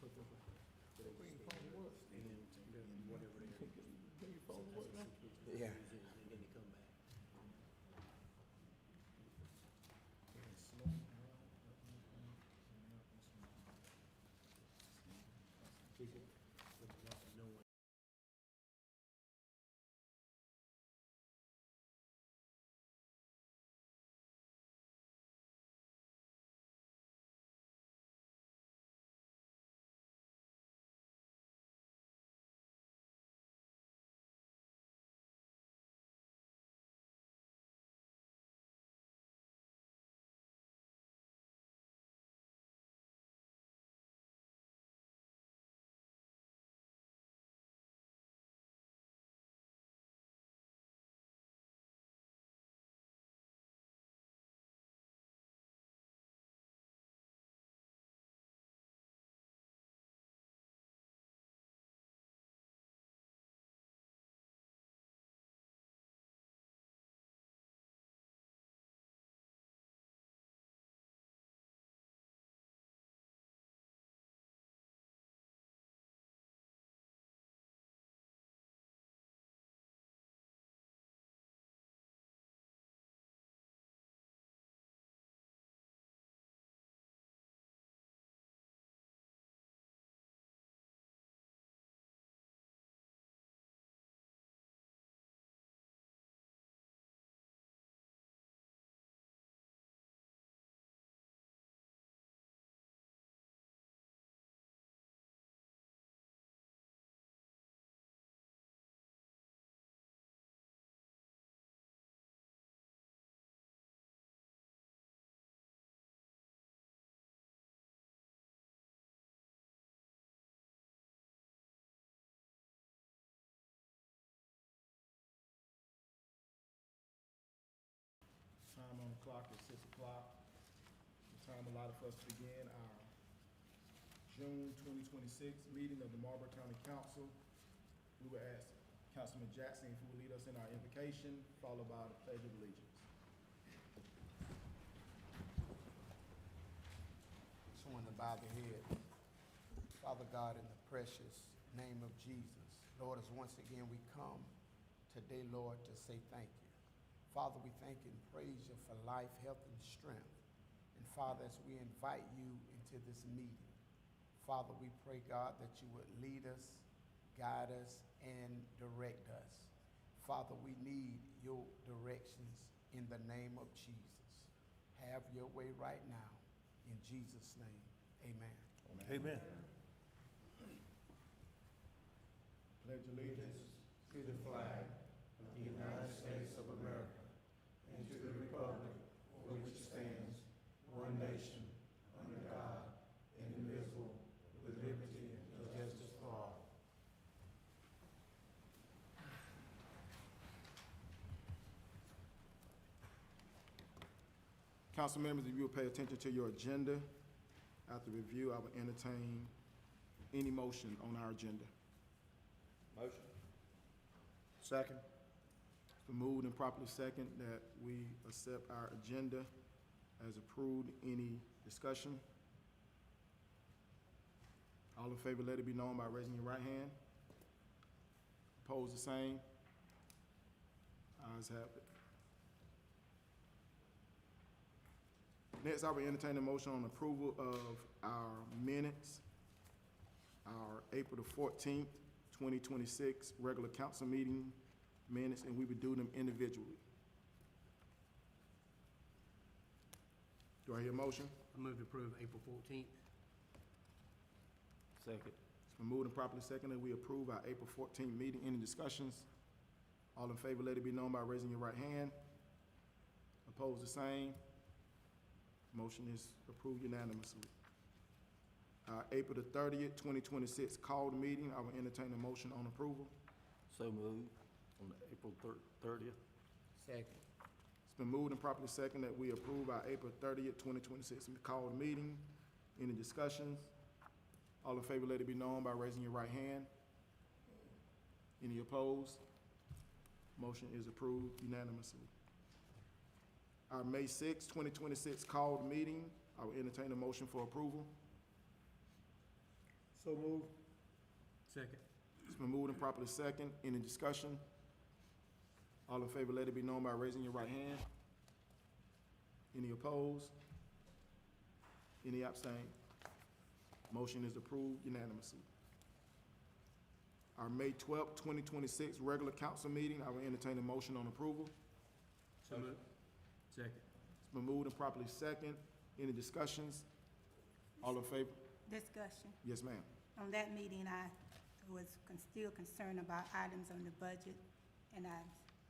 Bring your phone to work. And whatever they do. Bring your phone to work now. Yeah. And then they come back. People looking up and knowing. Time on the clock is 6 o'clock. The time allotted for us to begin our June 2026 meeting of the Marlboro County Council. We will ask Councilman Jackson if he will lead us in our invocation, followed by the Pledge of Allegiance. Someone to bow their head. Father God, in the precious name of Jesus, Lord, as once again we come today, Lord, to say thank you. Father, we thank and praise you for life, health, and strength. And Father, as we invite you into this meeting, Father, we pray, God, that you would lead us, guide us, and direct us. Father, we need your directions in the name of Jesus. Have your way right now. In Jesus' name, amen. Amen. Pledge allegiance to the flag of the United States of America and to the republic for which it stands, one nation, under God, indivisible, with liberty and justice for all. Council members, if you will pay attention to your agenda, after review, I will entertain any motion on our agenda. Motion. Second. It's been moved and properly second that we accept our agenda as approved. Any discussion? All in favor, let it be known by raising your right hand. Opposed, the same. Ayes have it. Next, I will entertain a motion on approval of our minutes, our April the 14th, 2026 regular council meeting minutes, and we would do them individually. Do I hear a motion? I move to approve April 14th. Second. It's been moved and properly seconded. We approve our April 14th meeting. Any discussions? All in favor, let it be known by raising your right hand. Opposed, the same. Motion is approved unanimously. April the 30th, 2026 called meeting. I will entertain a motion on approval. So moved on the April 30th. Second. It's been moved and properly seconded that we approve our April 30th, 2026 called meeting. Any discussions? All in favor, let it be known by raising your right hand. Any opposed? Motion is approved unanimously. Our May 6, 2026 called meeting, I will entertain a motion for approval. So moved. Second. It's been moved and properly second. Any discussion? All in favor, let it be known by raising your right hand. Any opposed? Any abstain? Motion is approved unanimously. Our May 12th, 2026 regular council meeting, I will entertain a motion on approval. So moved. Second. It's been moved and properly second. Any discussions? All in favor? Discussion. Yes, ma'am. On that meeting, I was still concerned about items on the budget, and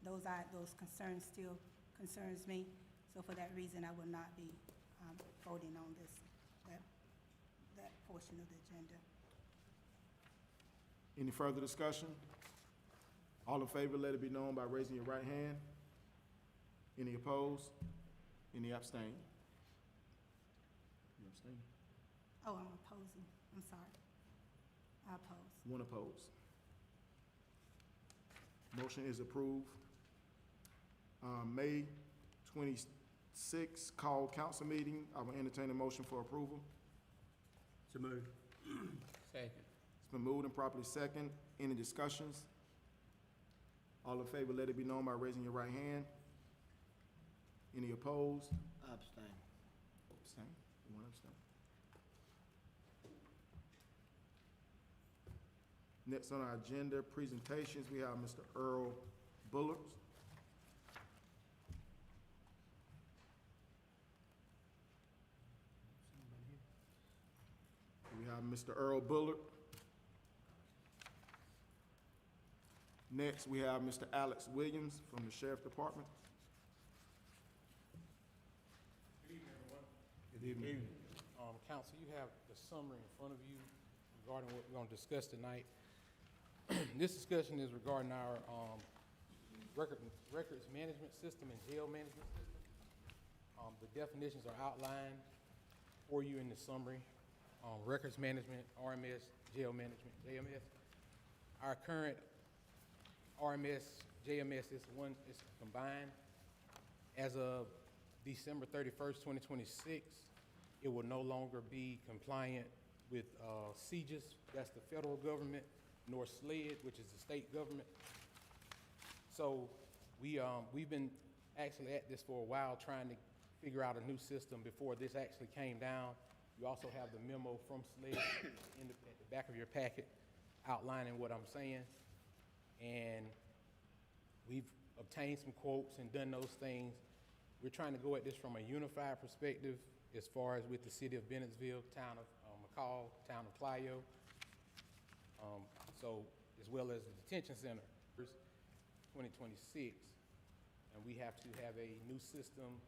those concerns still concerns me. So for that reason, I will not be voting on that portion of the agenda. Any further discussion? All in favor, let it be known by raising your right hand. Any opposed? Any abstain? You abstain? Oh, I'm opposing. I'm sorry. I oppose. One opposed. Motion is approved. May 26th, call council meeting. I will entertain a motion for approval. So moved. Second. It's been moved and properly second. Any discussions? All in favor, let it be known by raising your right hand. Any opposed? Abstain. Abstain. One abstain. Next on our agenda, presentations, we have Mr. Earl Bullard. We have Mr. Earl Bullard. Next, we have Mr. Alex Williams from the Sheriff's Department. Good evening, everyone. Good evening. Council, you have the summary in front of you regarding what we're going to discuss tonight. This discussion is regarding our records management system and jail management system. The definitions are outlined for you in the summary. Records management, RMS, jail management, JMS. Our current RMS, JMS is combined. As of December 31st, 2026, it will no longer be compliant with CJIS, that's the federal government, nor SLED, which is the state government. So we've been actually at this for a while trying to figure out a new system before this actually came down. You also have the memo from SLED at the back of your packet outlining what I'm saying. And we've obtained some quotes and done those things. We're trying to go at this from a unified perspective as far as with the city of Bennettsville, town of McCall, town of Clio, so as well as the detention center, 2026. And we have to have a new system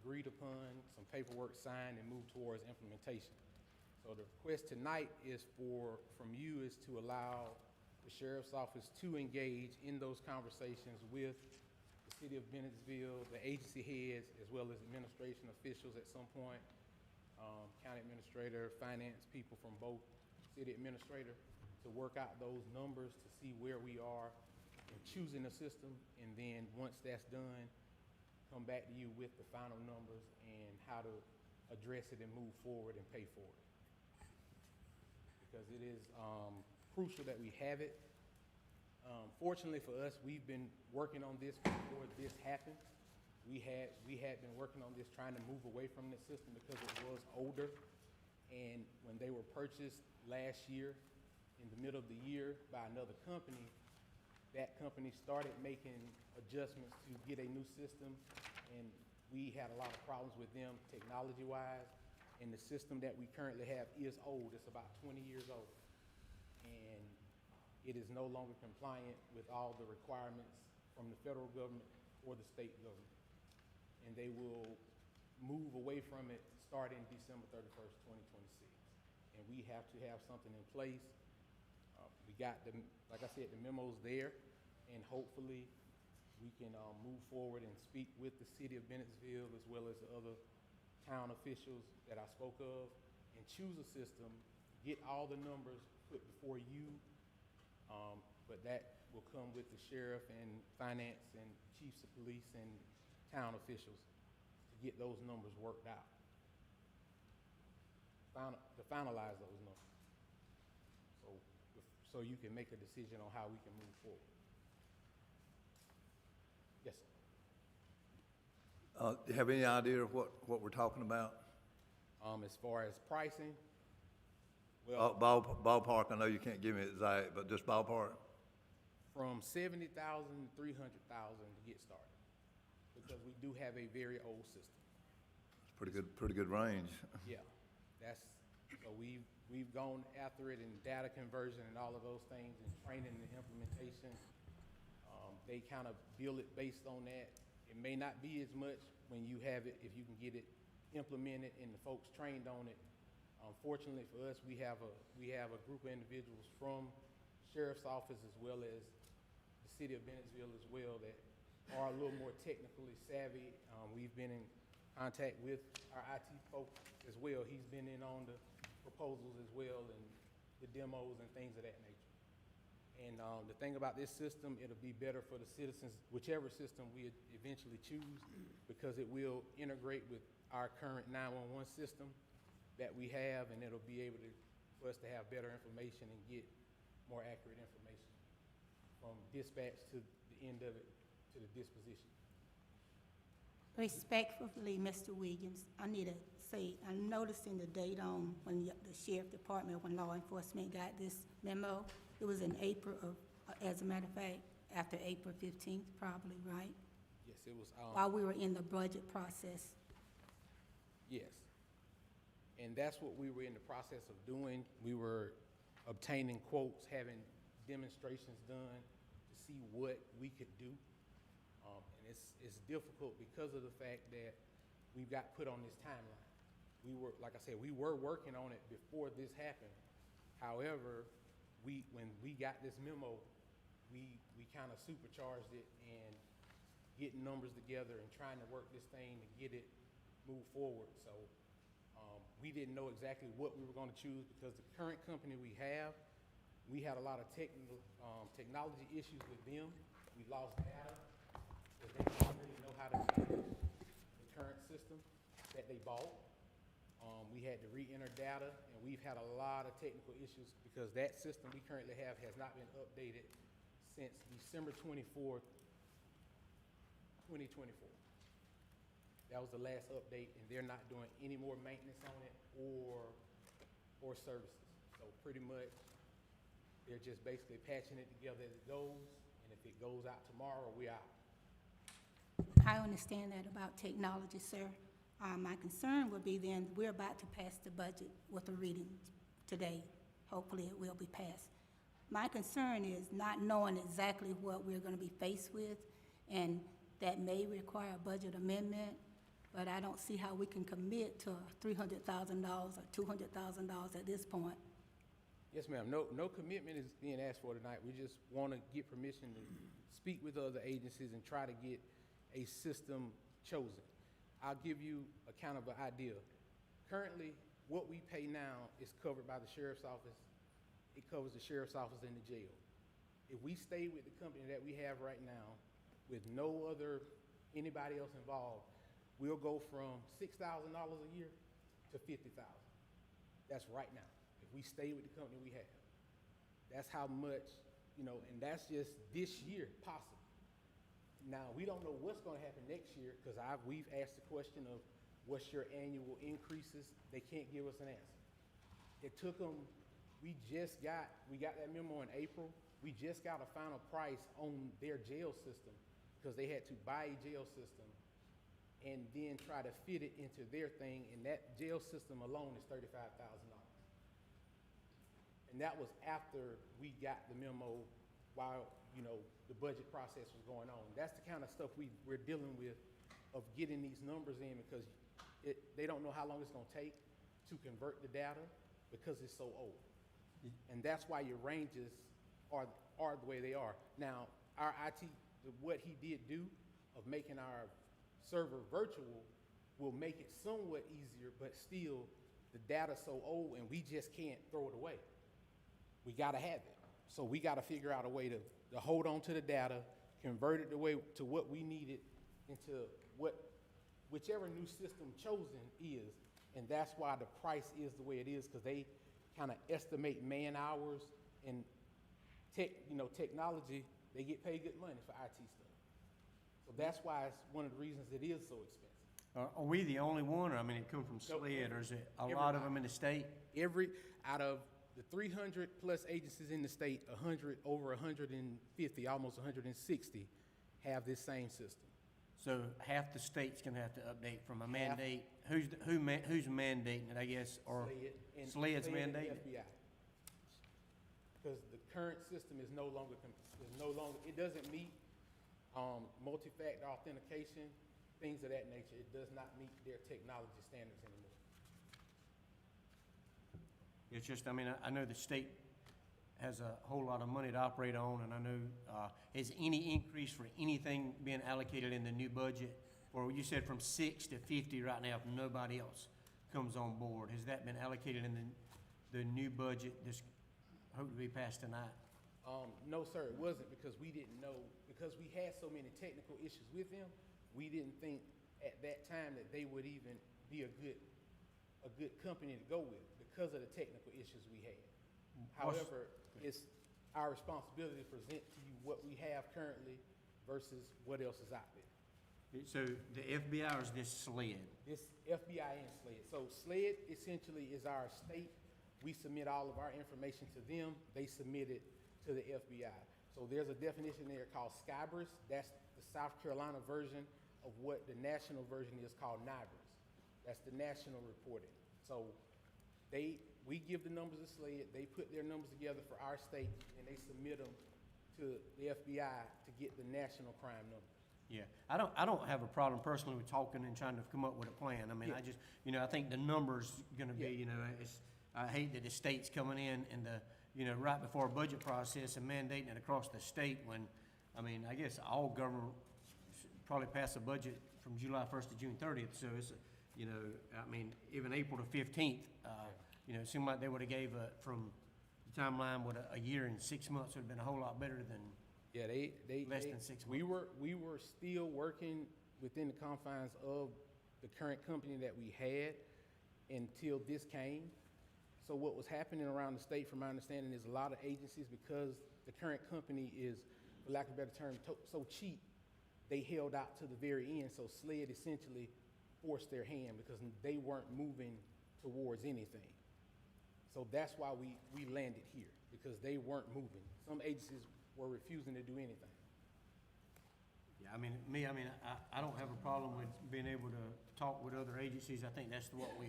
agreed upon, some paperwork signed, and move towards implementation. So the request tonight is from you is to allow the sheriff's office to engage in those conversations with the city of Bennettsville, the agency heads, as well as administration officials at some point, county administrator, finance people from both city administrator, to work out those numbers to see where we are in choosing a system, and then once that's done, come back to you with the final numbers and how to address it and move forward and pay for it. Because it is crucial that we have it. Fortunately for us, we've been working on this before this happened. We had been working on this, trying to move away from this system because it was older. And when they were purchased last year, in the middle of the year by another company, that company started making adjustments to get a new system, and we had a lot of problems with them technology-wise. And the system that we currently have is old. It's about 20 years old. And it is no longer compliant with all the requirements from the federal government or the state government. And they will move away from it starting December 31st, 2026. And we have to have something in place. We got the, like I said, the memo's there, and hopefully we can move forward and speak with the city of Bennettsville as well as the other town officials that I spoke of, and choose a system, get all the numbers put before you, but that will come with the sheriff and finance and chiefs of police and town officials to get those numbers worked out, to finalize those numbers. so you can make a decision on how we can move forward. Yes, sir. Do you have any idea of what we're talking about? As far as pricing, well, Ballpark, I know you can't give me exact, but just ballpark? from 70,000 to 300,000 to get started, because we do have a very old system. It's pretty good range. Yeah, so we've gone after it in data conversion and all of those things, and training and implementation. They kind of bill it based on that. It may not be as much when you have it, if you can get it implemented and the folks trained on it. Fortunately for us, we have a group of individuals from Sheriff's Office as well as the City of Bennettsville as well that are a little more technically savvy. We've been in contact with our IT folks as well. He's been in on the proposals as well and the demos and things of that nature. And the thing about this system, it'll be better for the citizens, whichever system we eventually choose, because it will integrate with our current 911 system that we have, and it'll be able for us to have better information and get more accurate information from dispatch to the end of it, to the disposition. Respectfully, Mr. Williams, I need to say, I'm noticing the date on when the Sheriff Department, when law enforcement got this memo. It was in April as a matter of fact, after April 15th, probably, right? Yes, it was. While we were in the budget process. Yes. And that's what we were in the process of doing. We were obtaining quotes, having demonstrations done to see what we could do. And it's difficult because of the fact that we got put on this timeline. We were, like I said, we were working on it before this happened. However, when we got this memo, we kind of supercharged it and getting numbers together and trying to work this thing to get it move forward. So we didn't know exactly what we were going to choose because the current company we had a lot of technology issues with them. We lost data because they didn't really know how to manage the current system that they bought. We had to re-enter data, and we've had a lot of technical issues because that system we currently have has not been updated since December 24th, 2024. That was the last update, and they're not doing any more maintenance on it or services. So pretty much, they're just basically patching it together as it goes, and if it goes out tomorrow, we're out. I understand that about technology, sir. My concern would be then, we're about to pass the budget with a reading today. Hopefully it will be passed. My concern is not knowing exactly what we're gonna be faced with, and that may require a budget amendment, but I don't see how we can commit to $300,000 or $200,000 at this point. Yes, ma'am. No commitment is being asked for tonight. We just want to get permission to speak with other agencies and try to get a system chosen. I'll give you a kind of an idea. Currently, what we pay now is covered by the Sheriff's Office. It covers the Sheriff's Office and the jail. If we stay with the company that we have right now, with anybody else involved, we'll go from $6,000 a year to $50,000. That's right now. If we stay with the company we have, that's how much, and that's just this year possible. Now, we don't know what's going to happen next year because we've asked the question of what's your annual increases. They can't give us an answer. It took them, we got that memo in April. We just got a final price on their jail system because they had to buy a jail system and then try to fit it into their thing, and that jail system alone is $35,000. And that was after we got the memo while, the budget process was going on. That's the kind of stuff we're dealing with of getting these numbers in because they don't know how long it's going to take to convert the data because it's so old. And that's why your ranges are the way they are. Now, our IT, what he did do of making our server virtual will make it somewhat easier, but still the data's so old and we just can't throw it away. We got to have it. So we got to figure out a way to hold on to the data, convert it to what we need it into whichever new system chosen is. And that's why the price is the way it is, because they kind of estimate man hours and technology, they get paid good money for IT stuff. So that's why it's one of the reasons it is so expensive. Are we the only one, or, I mean, it come from SLED, or is it a lot of them in the state? Out of the 300 plus agencies in the state, over 150, almost 160 have this same system. So half the state's gonna have to update from a mandate. Who's mandating it, I guess, or SLED's SLED and mandating it? FBI. Because the current system is no longer, it doesn't meet multi-factor authentication, things of that nature. It does not meet their technology standards anymore. It's just, I mean, I know the state has a whole lot of money to operate on, and I know, is any increase for anything being allocated in the new budget? Or you said from 6 to 50 right now, if nobody else comes on board. Has that been allocated in the new budget, this, hope to be passed tonight? No, sir, it wasn't, because we didn't know, because we had so many technical issues with them, we didn't think at that time that they would even be a good company to go with because of the technical issues we had. However, it's our responsibility to present to you what we have currently versus what else is out there. So the FBI or is this SLED? It's FBI and SLED. So SLED essentially is our state. We submit all of our information to them. They submit it to the FBI. So there's a definition there called SCIBRS. That's the South Carolina version of what the national version is called NIBRS. That's the national reporting. So we give the numbers to SLED, they put their numbers together for our state, and they submit them to the FBI to get the national crime numbers. Yeah, I don't have a problem personally with talking and trying to come up with a plan. I mean, I just, I think the number's gonna be, I hate that the state's coming in and right before a budget process and mandating it across the state when, I mean, I guess all government should probably pass a budget from July 1st to June 30th, so it's, I mean, even April the 15th, it seemed like they would've gave from the timeline with a year and 6 months would've been a whole lot better than Yeah, less than 6 months. We were still working within the confines of the current company that we had until this came. So what was happening around the state, from my understanding, is a lot of agencies, because the current company is, for lack of a better term, so cheap, they held out to the very end. So SLED essentially forced their hand because they weren't moving towards anything. So that's why we landed here, because they weren't moving. Some agencies were refusing to do anything. Yeah, I mean, I don't have a problem with being able to talk with other agencies. I think that's what we,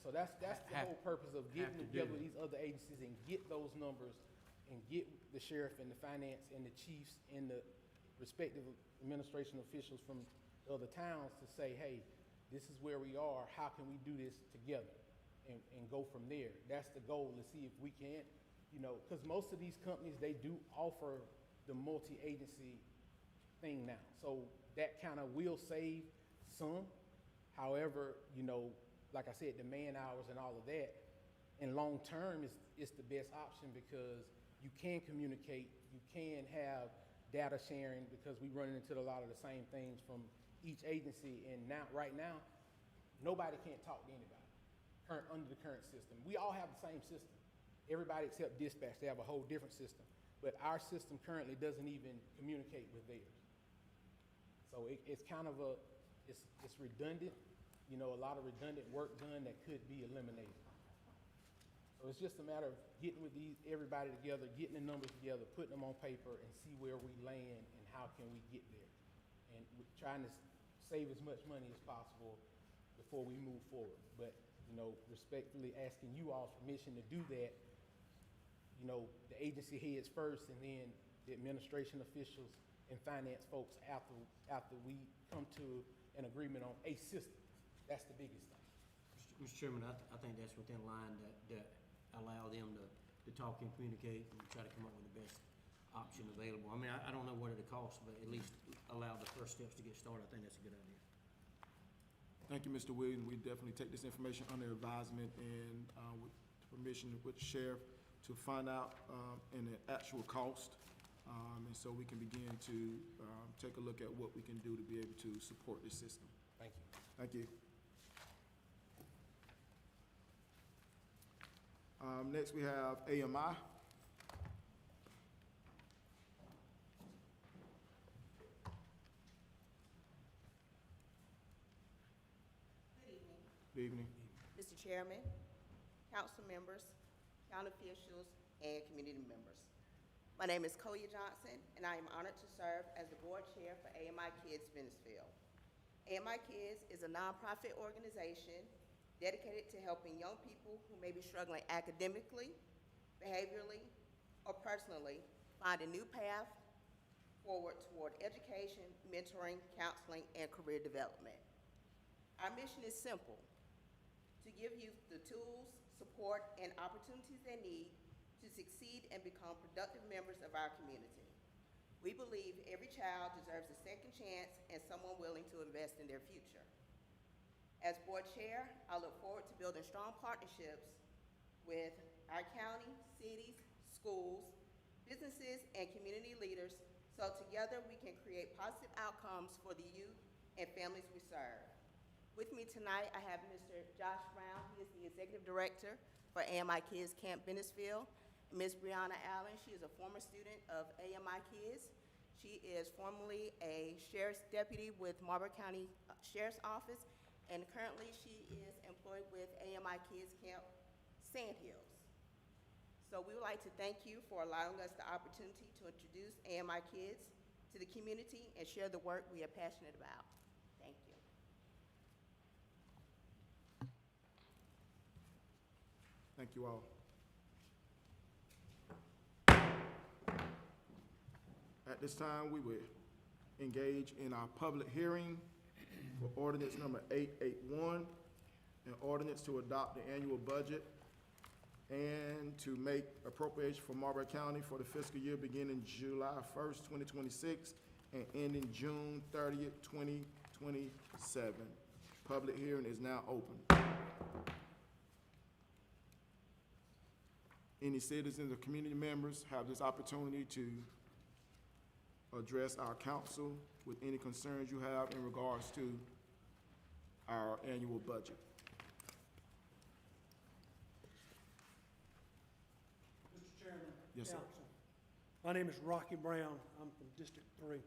So that's the whole purpose of getting have to together do. with these other agencies and get those numbers and get the sheriff and the finance and the chiefs and the respective administration officials from the other towns to say, hey, this is where we are, how can we do this together and go from there. That's the goal, to see if we can, because most of these companies, they do offer the multi-agency thing now. So that kind of will save some. However, like I said, the man hours and all of that, in long term is the best option, because you can communicate, you can have data sharing, because we run into a lot of the same things from each agency. And right now, nobody can't talk to anybody under the current system. We all have the same system. Everybody except dispatch, they have a whole different system. But our system currently doesn't even communicate with theirs. So it's kind of it's redundant, a lot of redundant work done that could be eliminated. So it's just a matter of getting with everybody together, getting the numbers together, putting them on paper, and see where we land and how can we get there. And we're trying to save as much money as possible before we move forward. But, respectfully asking you all's permission to do that, the agency heads first, and then the administration officials and finance folks after we come to an agreement on a system. That's the biggest thing. Mr. Chairman, I think that's within line that allow them to talk and communicate and try to come up with the best option available. I mean, I don't know what it'll cost, but at least allow the first steps to get started. I think that's a good idea. Thank you, Mr. Williams. We definitely take this information under advisement and with permission with the sheriff to find out the actual cost. And so we can begin to take a look at what we can do to be able to support this system. Thank you. Thank you. Next, we have AMI. Good evening. Mr. Chairman, council members, county officials, and community members. My name is Koya Johnson, and I am honored to serve as the board chair for AMI Kids Bennisfield. AMI Kids is a nonprofit organization dedicated to helping young people who may be struggling academically, behaviorally, or personally find a new path forward toward education, mentoring, counseling, and career development. Our mission is simple: to give youth the tools, support, and opportunities they need to succeed and become productive members of our community. We believe every child deserves a second chance and someone willing to invest in their future. As board chair, I look forward to building strong partnerships with our county, cities, schools, businesses, and community leaders, so together we can create positive outcomes for the youth and families we serve. With me tonight, I have Mr. Josh Brown. He is the Executive Director for AMI Kids Camp Bennisfield. Ms. Brianna Allen, she is a former student of AMI Kids. She is formerly a Sheriff's Deputy with Marlboro County Sheriff's Office, and currently she is employed with AMI Kids Camp Sandhills. So we would like to thank you for allowing us the opportunity to introduce AMI Kids to the community and share the work we are passionate about. Thank you. Thank you all. At this time, we will engage in our public hearing for ordinance number 881, an ordinance to adopt the annual budget and to make appropriation for Marlboro County for the fiscal year beginning July 1st, 2026 and ending June 30th, 2027. Public hearing is now open. Any citizens or community members have this opportunity to address our council with any concerns you have in regards to our annual budget. Mr. Chairman. Yes, sir. Council. My name is Rocky Brown. I'm from District 3.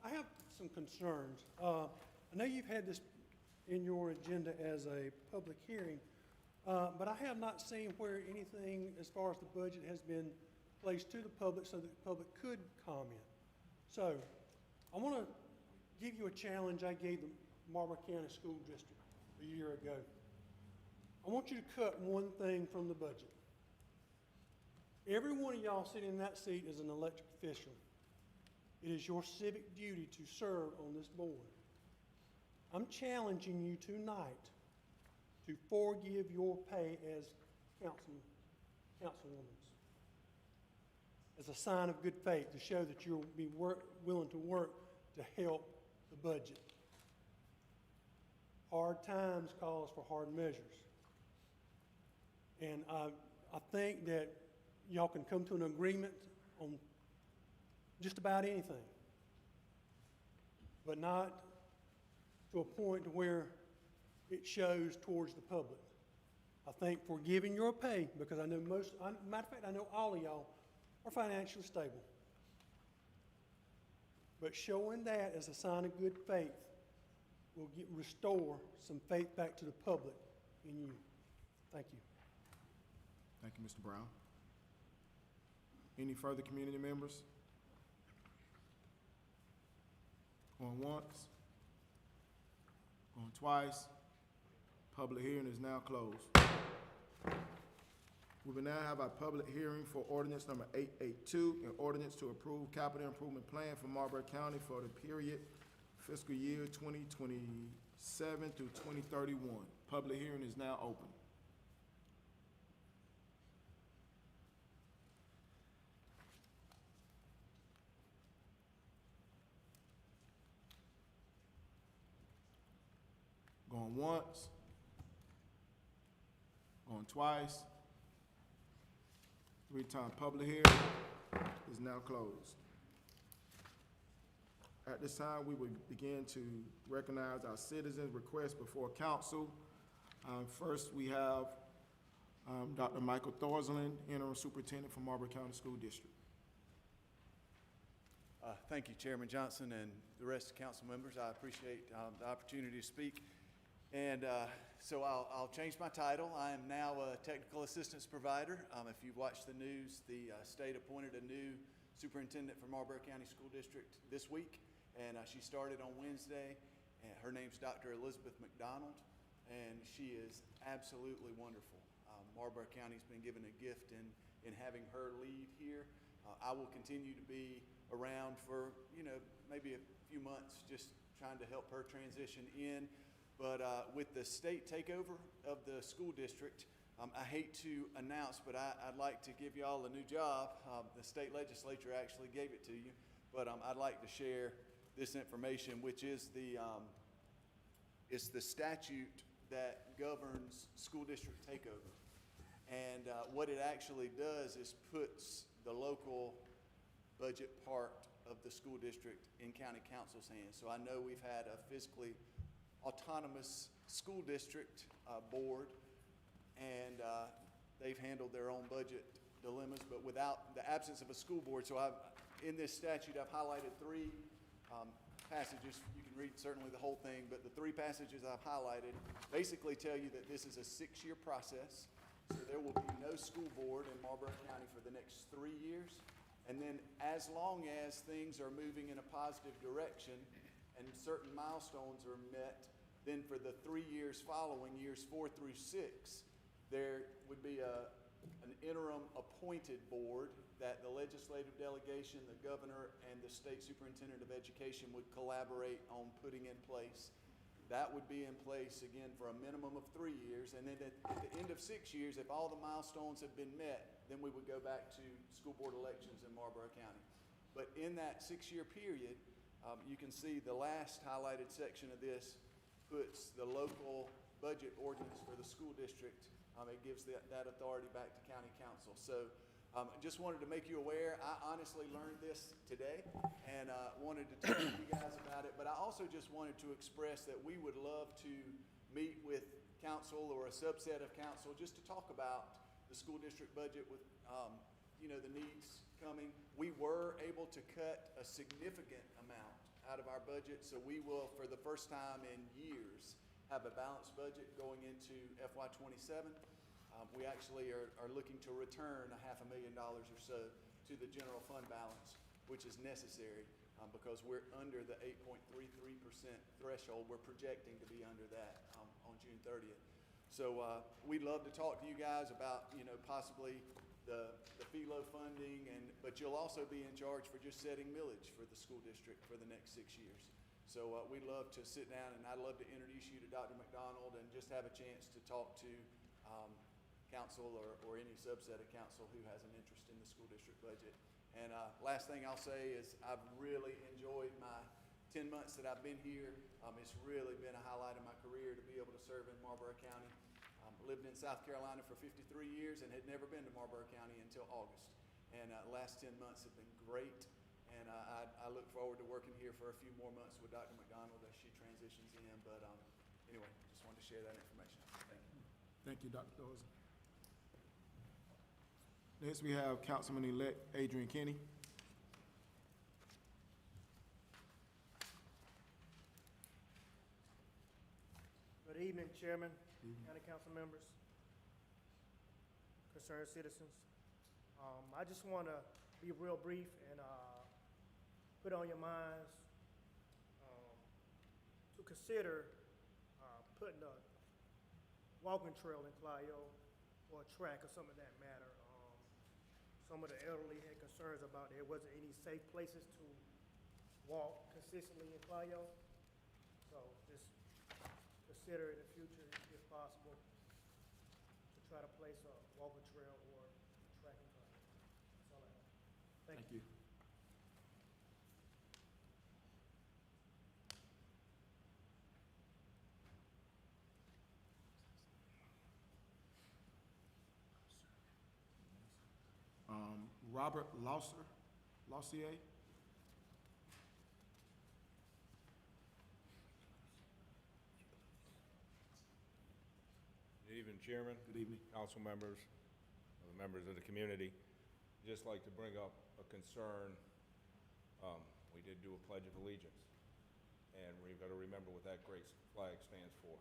I have some concerns. I know you've had this in your agenda as a public hearing, but I have not seen where anything as far as the budget has been placed to the public so that the public could comment. So I want to give you a challenge I gave the Marlboro County School District a year ago. I want you to cut one thing from the budget. Every one of y'all sitting in that seat is an elected official. It is your civic duty to serve on this board. I'm challenging you tonight to forgive your pay as councilwomen, as a sign of good faith, to show that you'll be willing to work to help the budget. Hard times calls for hard measures. And I think that y'all can come to an agreement on just about anything, but not to a point to where it shows towards the public. I think forgiving your pay, because I know matter of fact, I know all of y'all are financially stable. But showing that as a sign of good faith will restore some faith back to the public in you. Thank you. Thank you, Mr. Brown. Any further community members? Going once? Going twice? Public hearing is now closed. We will now have our public hearing for ordinance number 882, an ordinance to approve capital improvement plan for Marlboro County for the period fiscal year 2027 through 2031. Public hearing is now open. Going once? Going twice? Three-time public hearing is now closed. At this time, we will begin to recognize our citizens' requests before council. First, we have Dr. Michael Thorsland, Interim Superintendent for Marlboro County School District. Thank you, Chairman Johnson and the rest of the council members. I appreciate the opportunity to speak. And so I'll change my title. I am now a technical assistance provider. If you've watched the news, the state appointed a new superintendent for Marlboro County School District this week, and she started on Wednesday. And her name's Dr. Elizabeth McDonald, and she is absolutely wonderful. Marlboro County's been given a gift in having her lead here. I will continue to be around for, maybe a few months, just trying to help her transition in. But with the state takeover of the school district, I hate to announce, but I'd like to give you all a new job. The state legislature actually gave it to you, but I'd like to share this information, which is it's the statute that governs school district takeover. And what it actually does is puts the local budget part of the school district in county council's hands. So I know we've had a fiscally autonomous school district board, and they've handled their own budget dilemmas, but without the absence of a school board. So in this statute, I've highlighted three passages. You can read certainly the whole thing, but the three passages I've highlighted basically tell you that this is a 6-year process. So there will be no school board in Marlboro County for the next 3 years. And then as long as things are moving in a positive direction and certain milestones are met, then for the 3 years following, years 4 through 6, there would be an interim appointed board that the legislative delegation, the governor, and the state superintendent of education would collaborate on putting in place. That would be in place, again, for a minimum of 3 years. And then at the end of 6 years, if all the milestones have been met, then we would go back to school board elections in Marlboro County. But in that 6-year period, you can see the last highlighted section of this puts the local budget ordinance for the school district. It gives that authority back to county council. So just wanted to make you aware. I honestly learned this today and wanted to talk to you guys about it. But I also just wanted to express that we would love to meet with council or a subset of council just to talk about the school district budget with, the needs coming. We were able to cut a significant amount out of our budget, so we will, for the first time in years, have a balanced budget going into FY27. We actually are looking to return $500,000 or so to the general fund balance, which is necessary because we're under the 8.33% threshold. We're projecting to be under that on June 30th. So we'd love to talk to you guys about, possibly the FELO funding, but you'll also be in charge for just setting millage for the school district for the next 6 years. So we'd love to sit down, and I'd love to introduce you to Dr. McDonald and just have a chance to talk to council or any subset of council who has an interest in the school district budget. And last thing I'll say is I've really enjoyed my 10 months that I've been here. It's really been a highlight of my career to be able to serve in Marlboro County. Lived in South Carolina for 53 years and had never been to Marlboro County until August. And the last 10 months have been great. And I look forward to working here for a few more months with Dr. McDonald as she transitions in. But anyway, just wanted to share that information. Thank you. Thank you, Dr. Dorsey. Next, we have Councilman-elect Adrian Kinney. Good evening, Chairman, County Council members, concerned citizens. I just want to be real brief and put on your minds to consider putting a walking trail in Clio or a track or something of that matter. Some of the elderly had concerns about there wasn't any safe places to walk consistently in Clio. So just consider in the future, if possible, to try to place a walking trail or track in Clio. That's all I have. Thank you. Robert Lausier. Good evening, Chairman. Good evening. Council members, members of the community. Just like to bring up a concern. We did do a Pledge of Allegiance, and we've got to remember what that great flag stands for.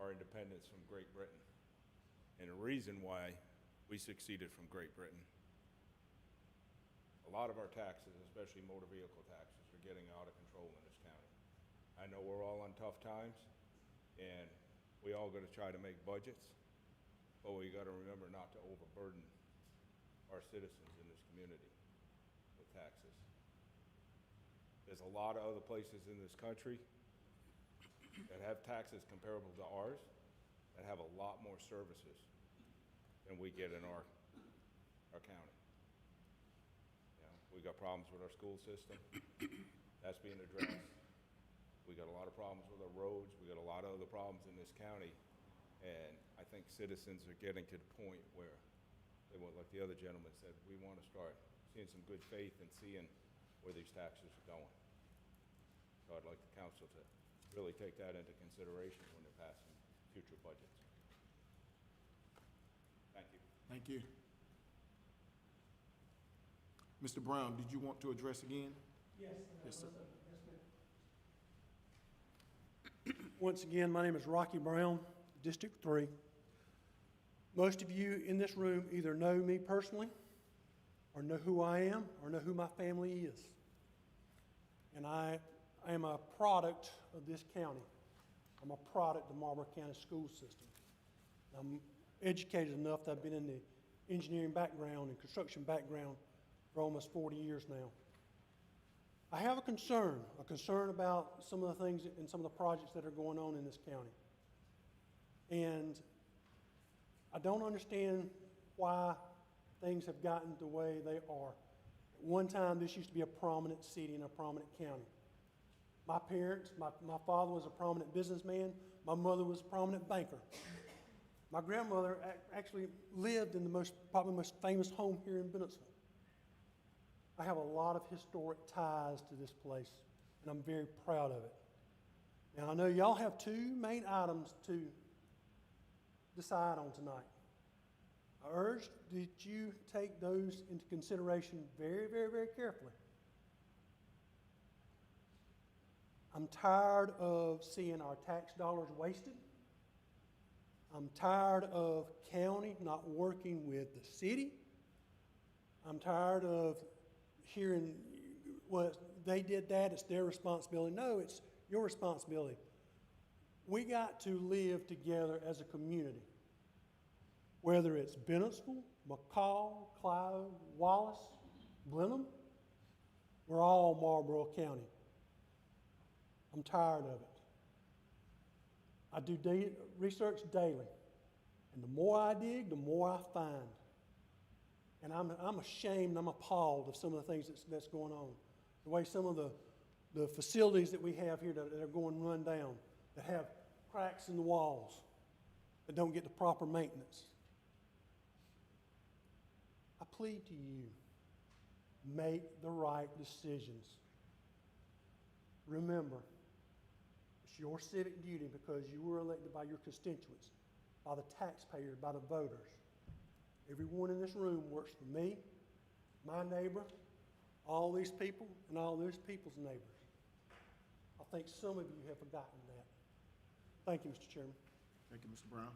our independence from Great Britain. And the reason why we succeeded from Great Britain, a lot of our taxes, especially motor vehicle taxes, are getting out of control in this county. I know we're all on tough times, and we all gotta try to make budgets, but we gotta remember not to overburden our citizens in this community with taxes. There's a lot of other places in this country that have taxes comparable to ours, that have a lot more services than we get in our county. You know, we got problems with our school system. That's being addressed. We got a lot of problems with our roads. We got a lot of other problems in this county. And I think citizens are getting to the point where they want, like the other gentleman said, we want to start seeing some good faith and seeing where these taxes are going. So I'd like the council to really take that into consideration when they're passing future budgets. Thank you. Thank you. Mr. Brown, did you want to address again? Yes. Yes, sir. Once again, my name is Rocky Brown, District 3. Most of you in this room either know me personally, or know who I am, or know who my family is. And I am a product of this county. I'm a product of the Marlboro County school system. I'm educated enough that I've been in the engineering background and construction background for almost 40 years now. I have a concern about some of the things and some of the projects that are going on in this county. And I don't understand why things have gotten the way they are. At one time, this used to be a prominent city and a prominent county. My parents, my father was a prominent businessman. My mother was a prominent banker. My grandmother actually lived in the probably most famous home here in Bennettsville. I have a lot of historic ties to this place, and I'm very proud of it. Now, I know y'all have two main items to decide on tonight. I urge that you take those into consideration very, very, very carefully. I'm tired of seeing our tax dollars wasted. I'm tired of county not working with the city. I'm tired of hearing, well, they did that, it's their responsibility. No, it's your responsibility. We got to live together as a community. Whether it's Bennettsville, McCall, Clive, Wallace, Blenheim, we're all Marlboro County. I'm tired of it. I do research daily, and the more I dig, the more I find. And I'm ashamed, I'm appalled of some of the things that's going on. The way some of the facilities that we have here that are going run down, that have cracks in the walls, that don't get the proper maintenance. I plead to you, make the right decisions. Remember, it's your civic duty because you were elected by your constituents, by the taxpayers, by the voters. Everyone in this room works for me, my neighbor, all these people, and all those people's neighbors. I think some of you have forgotten that. Thank you, Mr. Chairman. Thank you, Mr. Brown.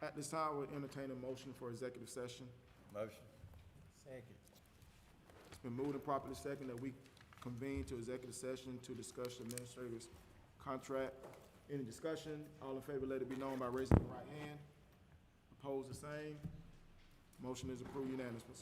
At this time, we'll entertain a motion for executive session. Motion. Second. It's been moved and properly second that we convene to executive session to discuss the administrator's contract. Any discussion? All in favor, let it be known by raising your right hand. Opposed, the same. Motion is approved unanimously.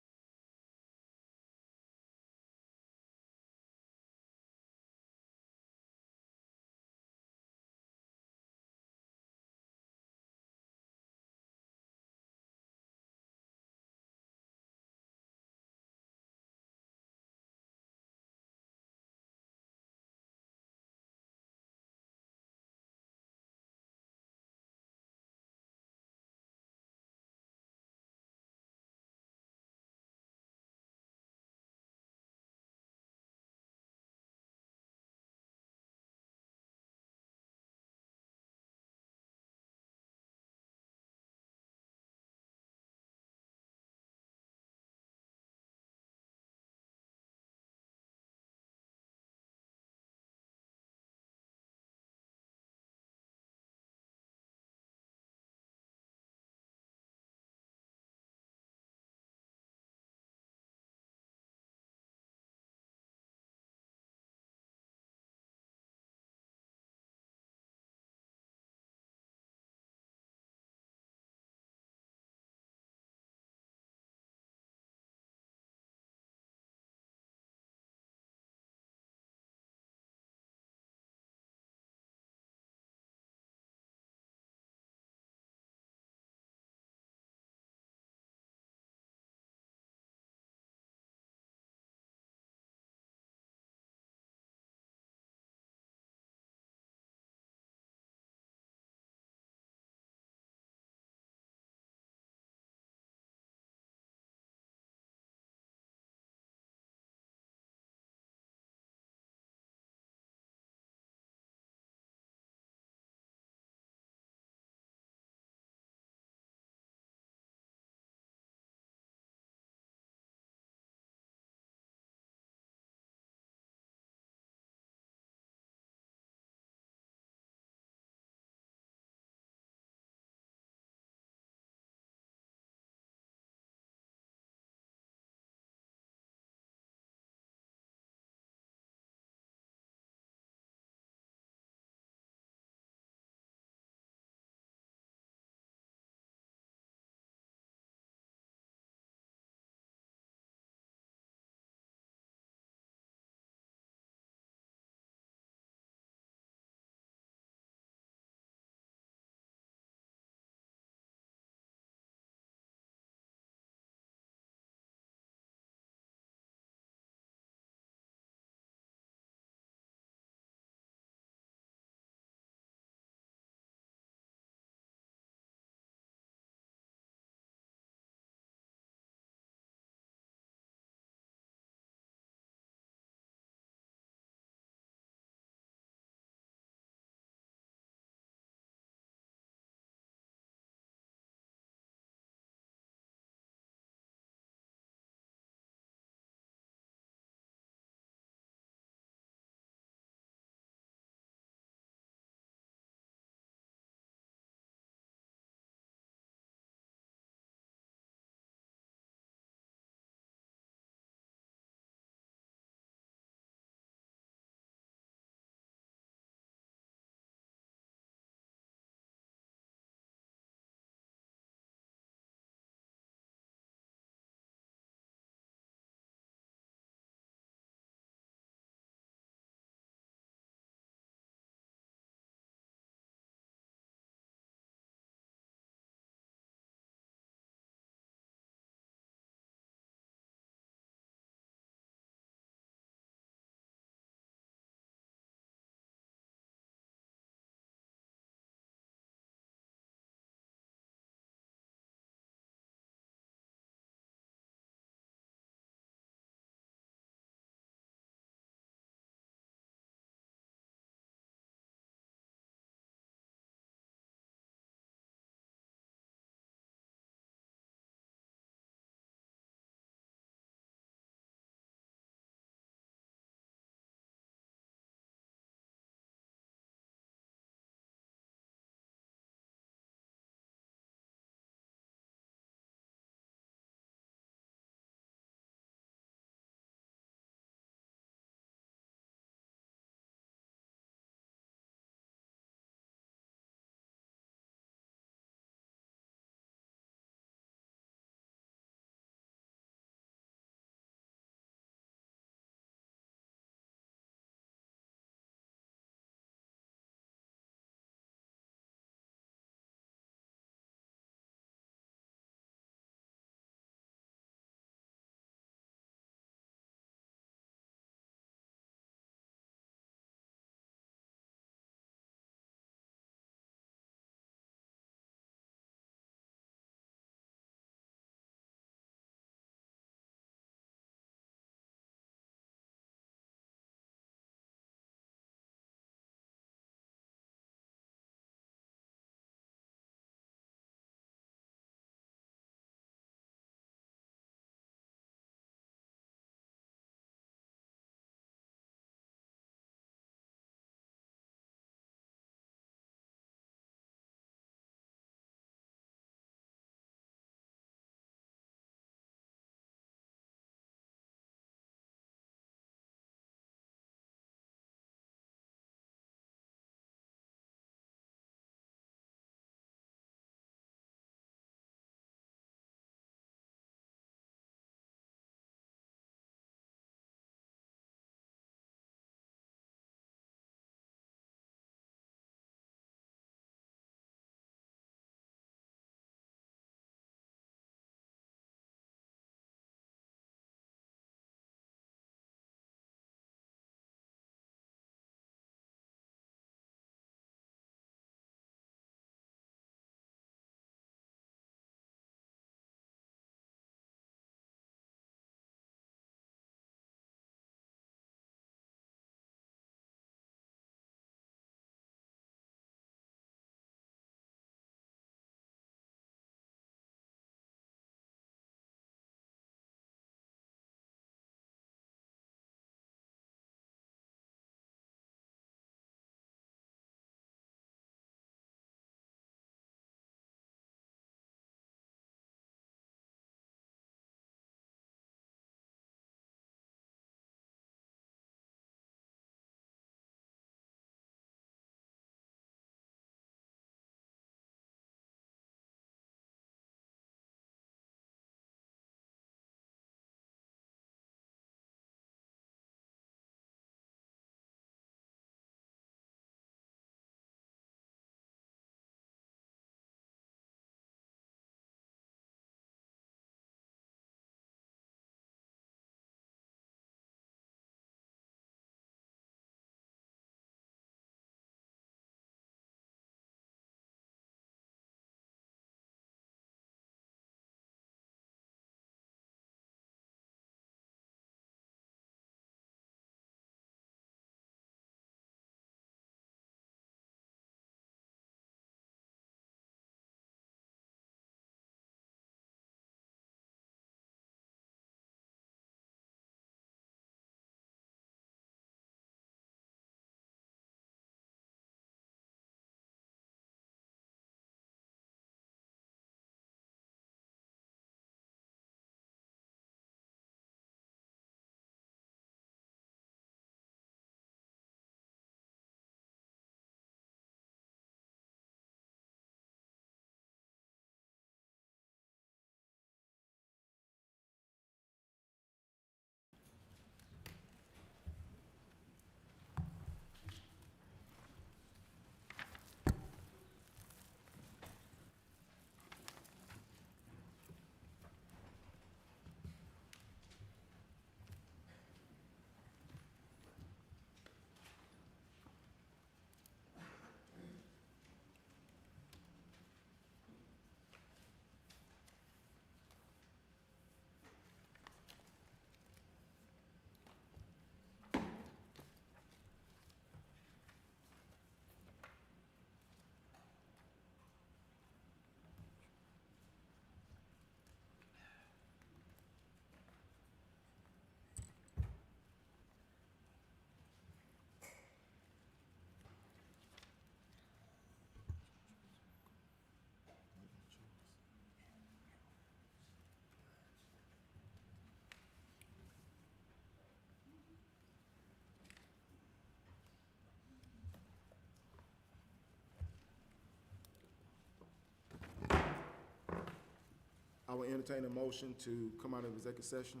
entertain a motion to come out of executive session.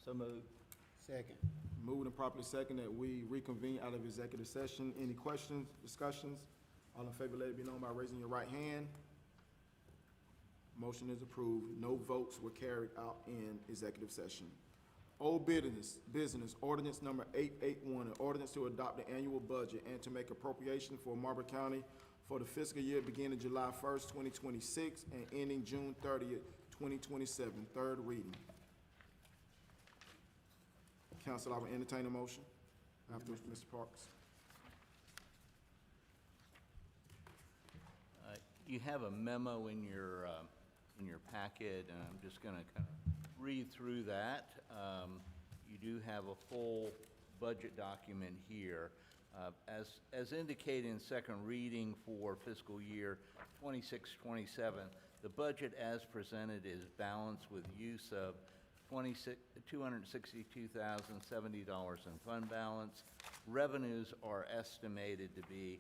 So moved. Second. Moved and properly second that we reconvene out of executive session. Any questions, discussions? All in favor, let it be known by raising your right hand. Motion is approved. No votes were carried out in executive session. Old business, ordinance number 881, an ordinance to adopt the annual budget and to make appropriation for Marlboro County for the fiscal year beginning July 1st, 2026 and ending June 30th, 2027. Third reading. Council, I will entertain a motion after Mr. Parks. You have a memo in your packet, and I'm just gonna kind of read through that. You do have a full budget document here. As indicated in second reading for fiscal year 26-27, the budget as presented is balanced with use of $262,070 in fund balance. Revenues are estimated to be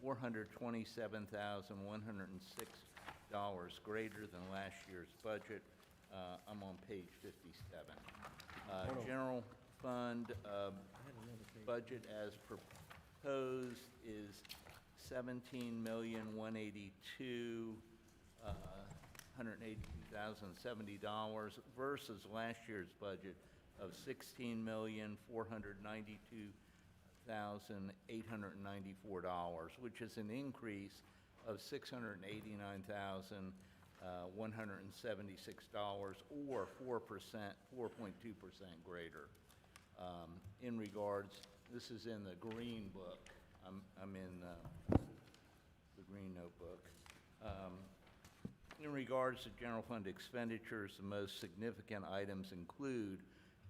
$427,106 greater than last year's budget. I'm on page 57. General fund budget as proposed is $17,182,182,070 versus last year's budget of $16,492,894, which is an increase of $689,176, or 4%, 4.2% greater. In regards, this is in the green book. I'm in the green notebook. In regards to general fund expenditures, the most significant items include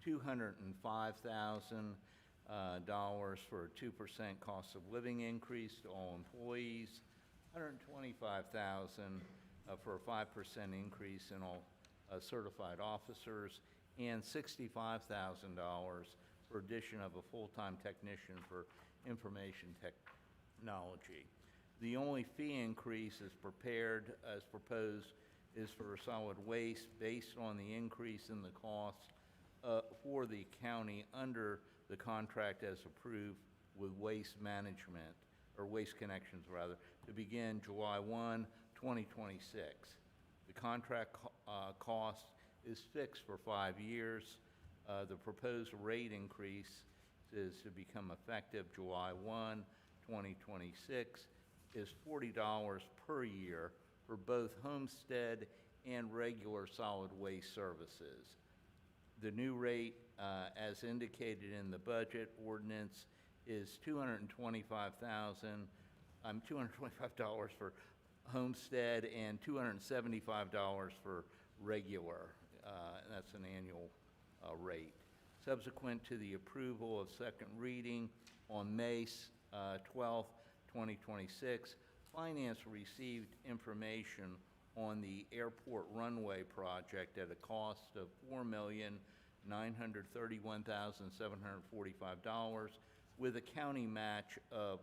$205,000 for a 2% cost of living increase to all employees, $125,000 for a 5% increase in all certified officers, and $65,000 for addition of a full-time technician for information technology. The only fee increase is proposed is for solid waste based on the increase in the costs for the county under the contract as approved with Waste Management, or Waste Connections rather, to begin July 1, 2026. The contract cost is fixed for 5 years. The proposed rate increase is to become effective July 1, 2026, is $40 per year for both homestead and regular solid waste services. The new rate, as indicated in the budget ordinance, is $225 for homestead and $275 for regular. That's an annual rate. Subsequent to the approval of second reading on May 12th, 2026, Finance received information on the airport runway project at a cost of $4,931,745 with a county match of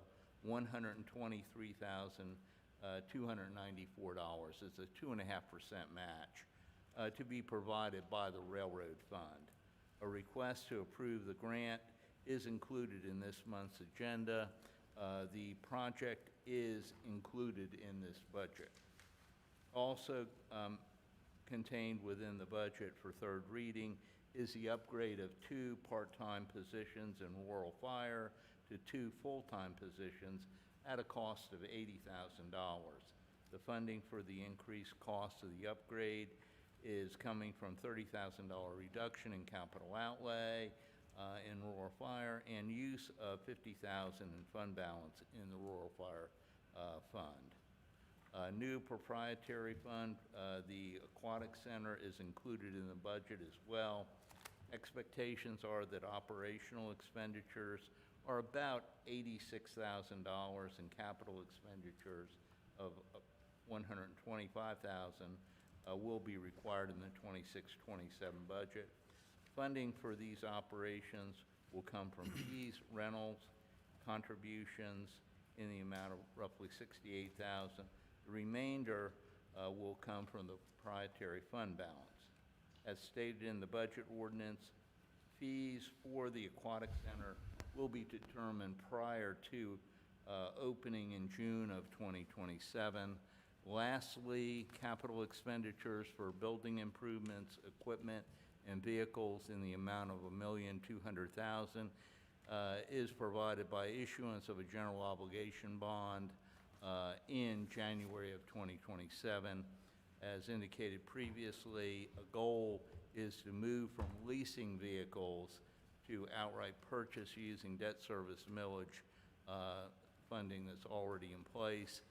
$123,294. It's a 2.5% match to be provided by the Railroad Fund. A request to approve the grant is included in this month's agenda. The project is included in this budget. Also contained within the budget for third reading is the upgrade of 2 part-time positions in rural fire to 2 full-time positions at a cost of $80,000. The funding for the increased cost of the upgrade is coming from $30,000 reduction in capital outlay in rural fire and use of $50,000 in fund balance in the rural fire fund. New proprietary fund, the aquatic center is included in the budget as well. Expectations are that operational expenditures are about $86,000 and capital expenditures of $125,000 will be required in the 26-27 budget. Funding for these operations will come from fees, rentals, contributions in the amount of roughly $68,000. The remainder will come from the proprietary fund balance. As stated in the budget ordinance, fees for the aquatic center will be determined prior to opening in June of 2027. Lastly, capital expenditures for building improvements, equipment, and vehicles in the amount of $1,200,000 is provided by issuance of a general obligation bond in January of 2027. As indicated previously, a goal is to move from leasing vehicles to outright purchase using debt service millage funding that's already in place.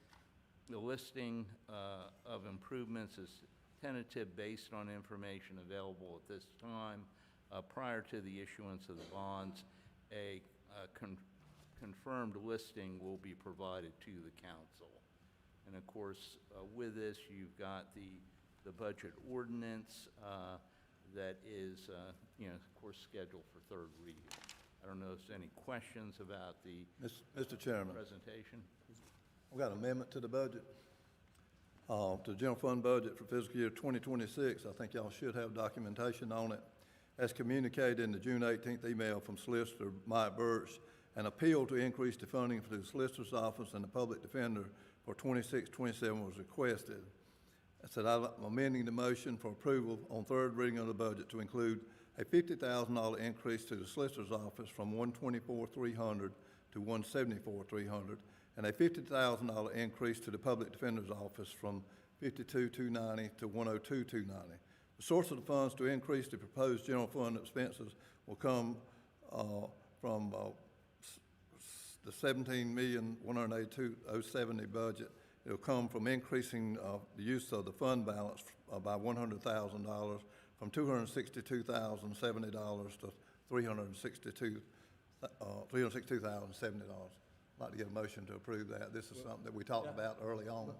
The listing of improvements is tentative based on information available at this time. Prior to the issuance of the bonds, a confirmed listing will be provided to the council. And of course, with this, you've got the budget ordinance that is, of course, scheduled for third reading. I don't know if there's any questions about the Mr. Chairman, presentation. we've got an amendment to the budget, to the general fund budget for fiscal year 2026. I think y'all should have documentation on it. As communicated in the June 18th email from Solicitor Mike Birch, an appeal to increase the funding for the Solicitor's Office and the Public Defender for 26-27 was requested. I said I'm amending the motion for approval on third reading of the budget to include a $50,000 increase to the Solicitor's Office from $124,300 to $174,300, and a $50,000 increase to the Public Defender's Office from $52,290 to $102,290. The source of the funds to increase the proposed general fund expenses will come from the $17,182,070 budget. It will come from increasing the use of the fund balance by $100,000 from $262,070 to $362,070. I'd like to get a motion to approve that. This is something that we talked about early on.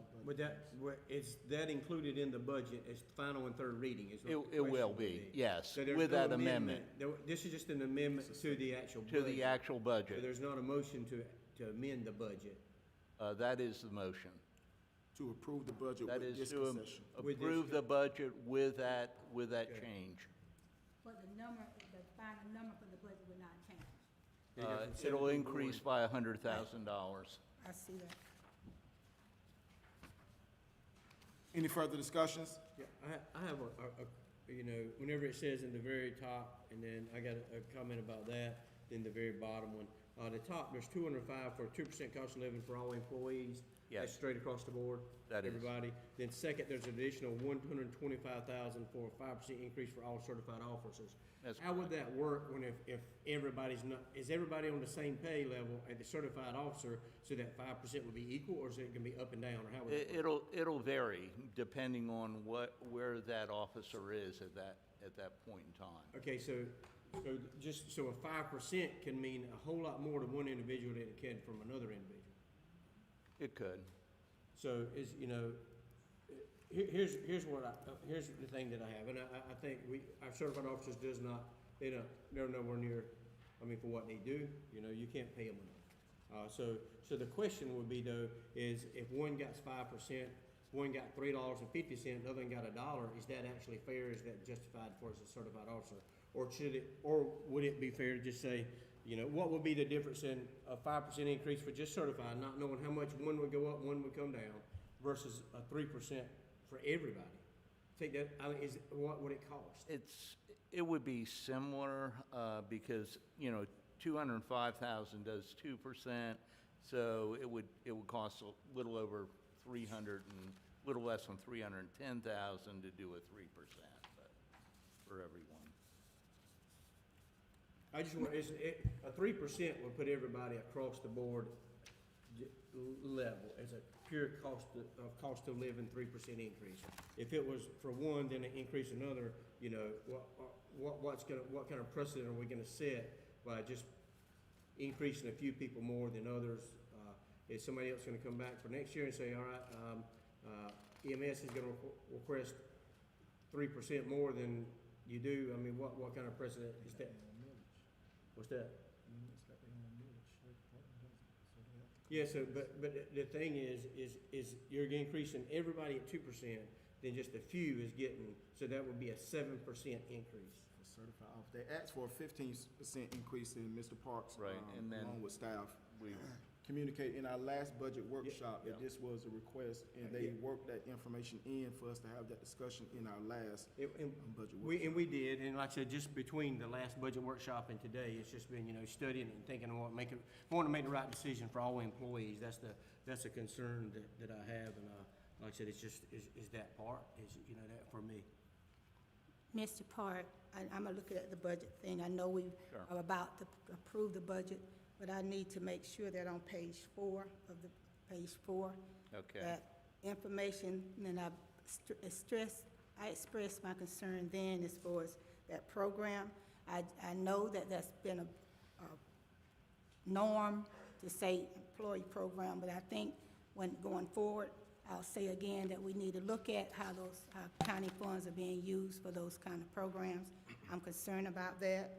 Is that included in the budget as final and third reading? Is what the It will question would be, yes, So there's with no that amendment. This is just an amendment to the actual To budget. the actual So budget. there's not a motion to amend the budget. That is the motion. To approve the budget That with is this to concession. approve the budget with that change. But the number, the final number for the budget will not change. It'll increase by $100,000. I see that. Any further discussions? Yeah, I have whenever it says in the very top, and then I got a comment about that, then the very bottom one. The top, there's 205 for 2% cost of living for all employees. Yes. That's straight across the board. That is. Everybody. Then second, there's an additional 125,000 for a 5% increase for all certified officers. That's How would that work when if everybody's not, is everybody on the same pay level at the certified officer, so that 5% would be equal, or is it gonna be up and down, or how would it work? It'll vary depending on where that officer is at that point in time. Okay, so a 5% can mean a whole lot more to one individual than it can from another individual. It could. So here's the thing that I have, and I think our certified officers they're nowhere near, for what they do, you can't pay them enough. So the question would be though, is if one got 5%, one got $3.50, the other one got $1, is that actually fair? Is that justified for as a certified officer? Or would it be fair to just say, what would be the difference in a 5% increase for just certified, not knowing how much one would go up, one would come down, versus a 3% for everybody? What would it cost? It would be similar, because, 205,000 does 2%, so it would cost a little less than 310,000 to do a 3%, but for everyone. I just want, a 3% would put everybody across the board level as a pure cost of living 3% increase. If it was for one, then it increase another, what kind of precedent are we gonna set by just increasing a few people more than others? Is somebody else gonna come back for next year and say, all right, EMS is gonna request 3% more than you do? What kind of precedent is that? What's that? Yeah, so, but the thing is you're increasing everybody at 2%, then just a few is getting, so that would be a 7% increase. For certified office, they asked for a 15% increase in Mr. Parks, Right, and then along with staff. we, Communicate in our last budget workshop that yeah. this was a request, and they worked that information in for us to have that discussion in our last budget workshop. And we did, and like I said, just between the last budget workshop and today, it's just been, studying and thinking, want to make the right decision for all employees. That's a concern that I have, and like I said, it's just, is that part, that for me. Mr. Park, I'm gonna look at the budget thing. I know we Sure. are about to approve the budget, but I need to make sure that on page 4, okay. that information, and I expressed my concern then as far as that program. I know that that's been a norm to say employee program, but I think when going forward, I'll say again that we need to look at how county funds are being used for those kind of programs. I'm concerned about that.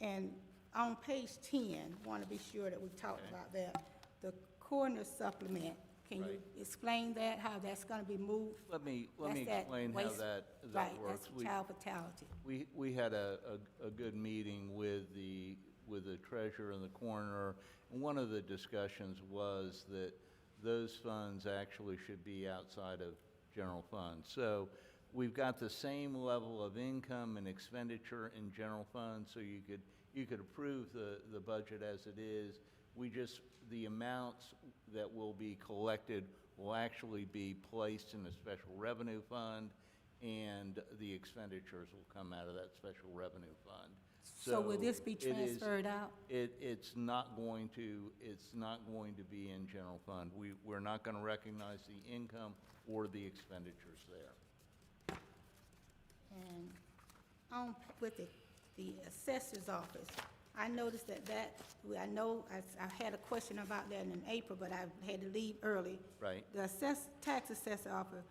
And on page 10, want to be sure that we talked about that, the coroner supplement. Can you Right. explain that, how that's going to be moved? Let me That's that explain how waste- that Right, works. that's child fatality. We had a good meeting with the treasurer and the coroner, and one of the discussions was that those funds actually should be outside of general fund. So we've got the same level of income and expenditure in general fund, so you could approve the budget as it is. The amounts that will be collected will actually be placed in a special revenue fund, and the expenditures will come out of that special revenue fund. So will this be it is- transferred out? It's not going to be in general fund. We're not gonna recognize the income or the expenditures there. And with the assessor's office, I noticed I know I had a question about that in April, but I had to leave early. Right. The tax assessor office,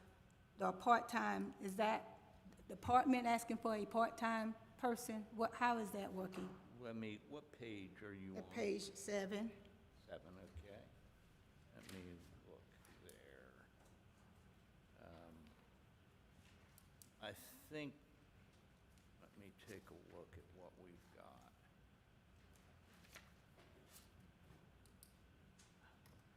the part-time, is that department asking for a part-time person? How is that working? What page are you on? At page 7. 7, okay. Let me look there. I think, let me take a look at what we've got.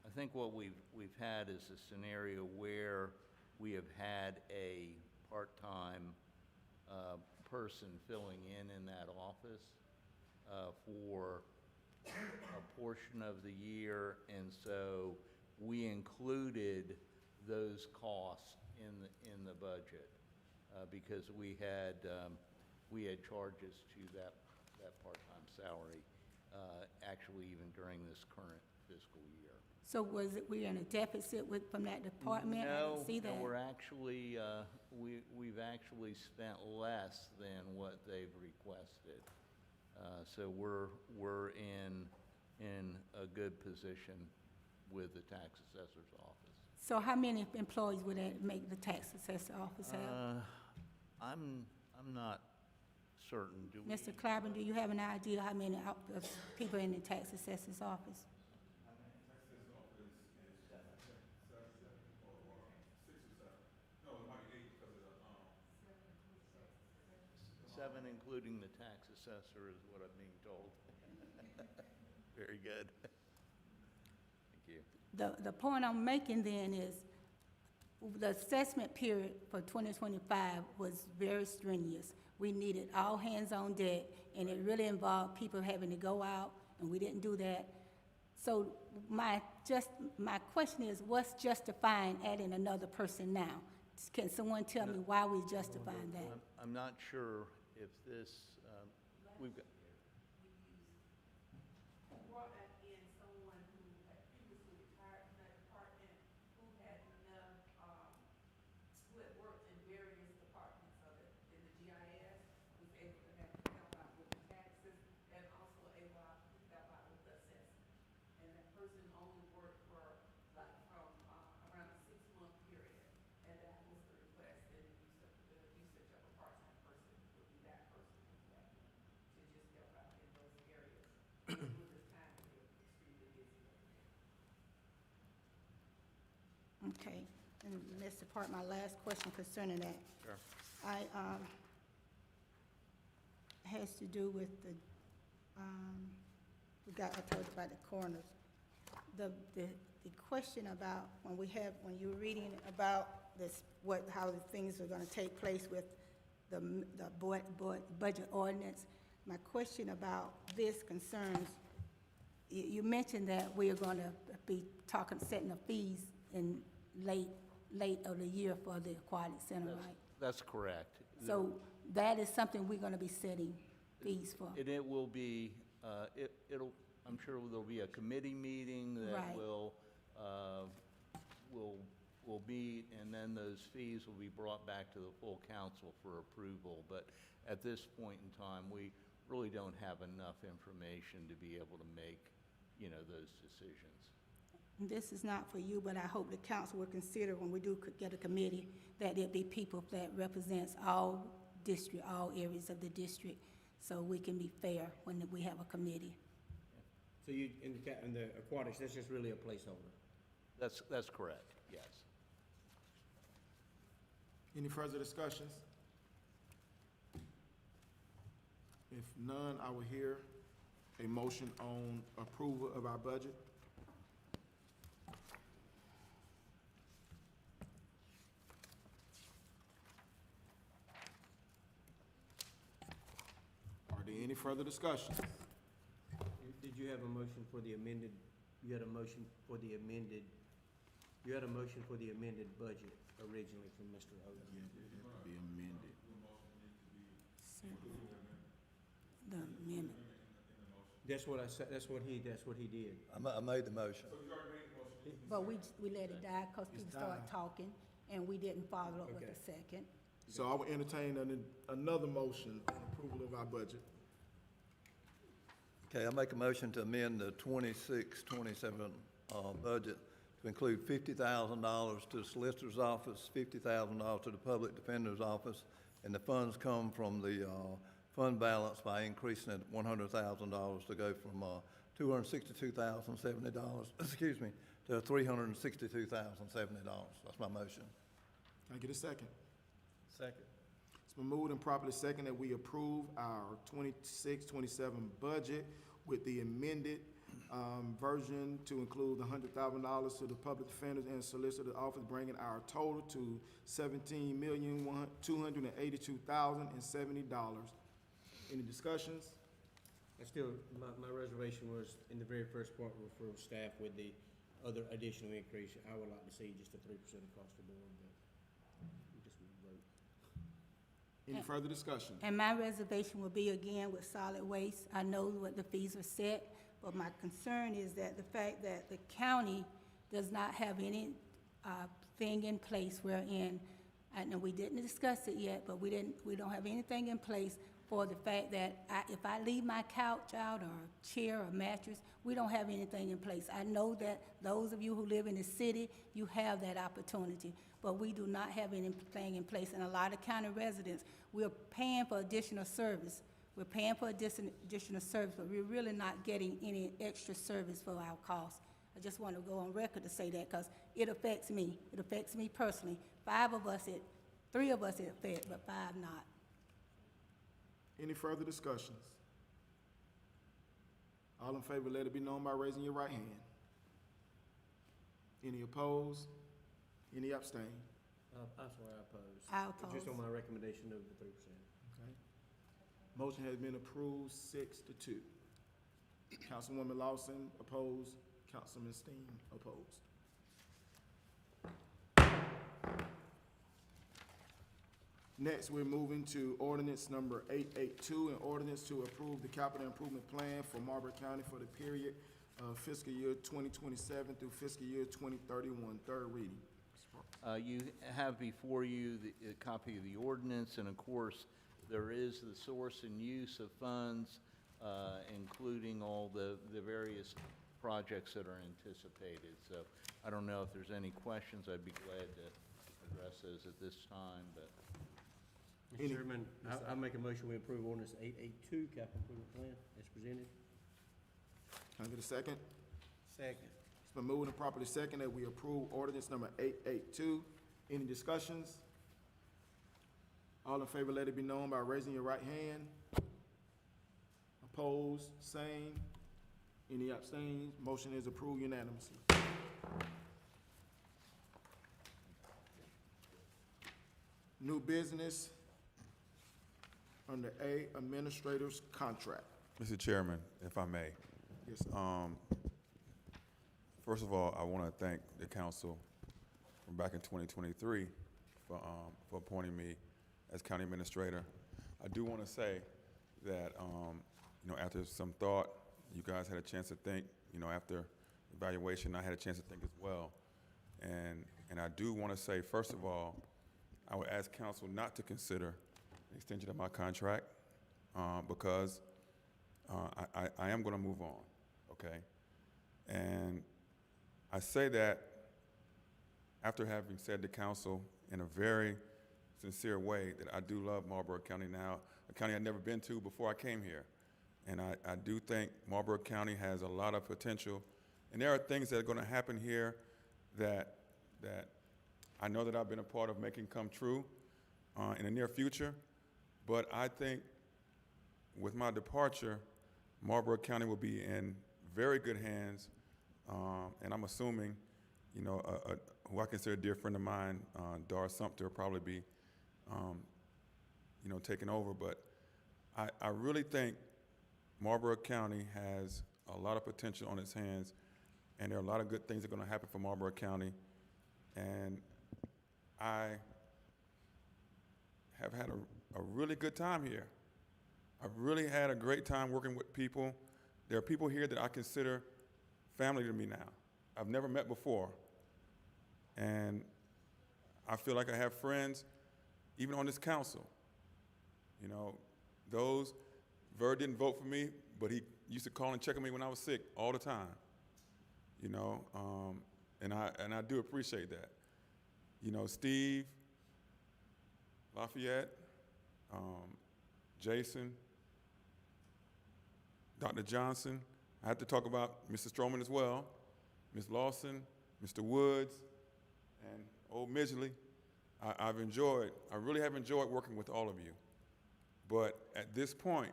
I think what we've had is a scenario where we have had a part-time person filling in that office for a portion of the year, and so we included those costs in the budget because we had charges to that part-time salary, actually even during this current fiscal year. So we in a deficit from that department? I didn't see that. No, we're actually, we've actually spent less than what they've requested. So we're in a good position with the tax assessor's office. So how many employees would that make the tax assessor office have? I'm not certain. Do we? Mr. Clyburn, do you have an idea how many people in the tax assessor's office? Seven, including the tax assessor, is what I'm being told. Very good. Thank you. The point I'm making then is, the assessment period for 2025 was very strenuous. We needed all hands on deck, and it really involved people having to go out, and we didn't do that. So my question is, what's justifying adding another person now? Can someone tell me why we're justifying that? I'm not sure if this, we've got, Brought in someone who had previously retired from that department, who had enough, who had worked in various departments of it, in the GIS, was able to help out with the taxes, and also able to help out with the assessment. And that person only worked for, like, from, around a 6-month period, and that was the request, and the usage of a part-time person would be that person, to just help and Mr. Park, my last question concerning that. Sure. Has to do with the, I told you about the corners. The question about when you're reading about this, how the things are gonna take place with the budget ordinance, my question about this concerns, you mentioned that we are gonna be setting the fees in late of the year for the aquatic center, right? That's correct. So that is something we're gonna be setting fees for. And it will be, I'm sure there'll be a committee meeting that Right. will meet, and then those fees will be brought back to the full council for approval. But at this point in time, we really don't have enough information to be able to make, those decisions. This is not for you, but I hope the council will consider when we do get a committee, that there be people that represents all areas of the district, so we can be fair when we have a committee. So in the aquatics, that's just really a placeholder? That's correct, yes. Any further discussions? If none, I will hear a motion on approval of our budget. Are there any further discussions? Did you have a motion for the amended, you had a motion for the amended budget originally from Mr. Odom? Yeah, it had to be amended. The amendment. That's what I said, that's what he did. I made the motion. But we let it die because people started died. talking, and we didn't follow up with Okay. a second. So I will entertain another motion on approval of our budget. Okay, I make a motion to amend the 26-27 budget to include $50,000 to the solicitor's office, $50,000 to the public defender's office, and the funds come from the fund balance by increasing it $100,000 to go from $262,070, excuse me, to $362,070. That's my motion. Can I get a second? Second. It's been moved and properly second that we approve our 26-27 budget with the amended version to include the $100,000 to the public defenders and solicitor's office, bringing our total to $17,282,070. Any discussions? My reservation was, in the very first part, were for staff with the other additional increase. I would like to see just a 3% across the board, but we just vote. Any further discussion? And my reservation will be again with solid waste. I know what the fees are set, but my concern is that the fact that the county does not have any thing in place wherein, I know we didn't discuss it yet, but we don't have anything in place for the fact that if I leave my couch out or chair or mattress, we don't have anything in place. I know that those of you who live in the city, you have that opportunity, but we do not have anything in place. And a lot of county residents, we're paying for additional service. We're paying for additional service, but we're really not getting any extra service for our costs. I just want to go on record to say that because it affects me. It affects me personally. 3 of us it affects, but 5 not. Any further discussions? All in favor, let it be known by raising your right hand. Any opposed? Any abstain? That's why I oppose. I oppose. Just on my recommendation of the 3%. Okay. Motion has been approved 6-2. Councilwoman Lawson opposed, Councilman Steen opposed. Next, we're moving to ordinance number 882, an ordinance to approve the capital improvement plan for Marlboro County for the period of fiscal year 2027 through fiscal year 2031. Third reading. You have before you a copy of the ordinance, and of course, there is the source and use of funds, including all the various projects that are anticipated. So I don't know if there's any questions. I'd be glad to address those at this time, but. Mr. Chairman, I make a motion we approve ordinance 882, capital improvement plan, as presented. Can I get a second? Second. It's been moved and properly second that we approve ordinance number 882, Any discussions? All in favor, let it be known by raising your right hand. Opposed, same. Any abstains? Motion is approved unanimously. New business under A, administrator's contract. Mr. Chairman, if I may. Yes, sir. First of all, I want to thank the council from back in 2023 for appointing me as county administrator. I do want to say that, after some thought, you guys had a chance to think, after evaluation, I had a chance to think as well. And I do want to say, first of all, I would ask council not to consider an extension of my contract because I am going to move on, okay? And I say that after having said to council in a very sincere way that I do love Marlboro County now, a county I'd never been to before I came here. And I do think Marlboro County has a lot of potential. And there are things that are going to happen here that I know that I've been a part of making come true in the near future. But I think with my departure, Marlboro County will be in very good hands. And I'm assuming, who I consider a dear friend of mine, Dar Sumter, will probably be, taking over. But I really think Marlboro County has a lot of potential on its hands, and there are a lot of good things that are going to happen for Marlboro County. And I have had a really good time here. I've really had a great time working with people. There are people here that I consider family to me now. I've never met before. And I feel like I have friends even on this council. Ver didn't vote for me, but he used to call and check on me when I was sick all the time. And I do appreciate that. Steve, Lafayette, Jason, Dr. Johnson. I have to talk about Mr. Stroman as well, Ms. Lawson, Mr. Woods, and old Midgley. I really have enjoyed working with all of you. But at this point,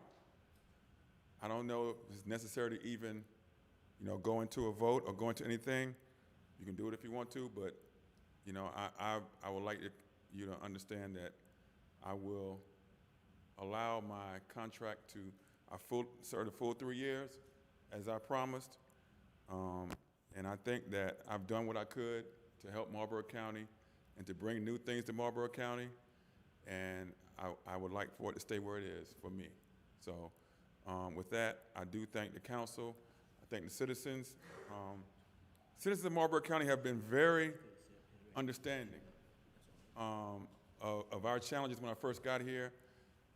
I don't know if it's necessary to even, go into a vote or go into anything. You can do it if you want to, but, I would like you to understand that I will allow my contract to serve the full 3 years, as I promised. And I think that I've done what I could to help Marlboro County and to bring new things to Marlboro County. And I would like for it to stay where it is for me. So with that, I do thank the council. I thank the citizens. Citizens of Marlboro County have been very understanding of our challenges when I first got here.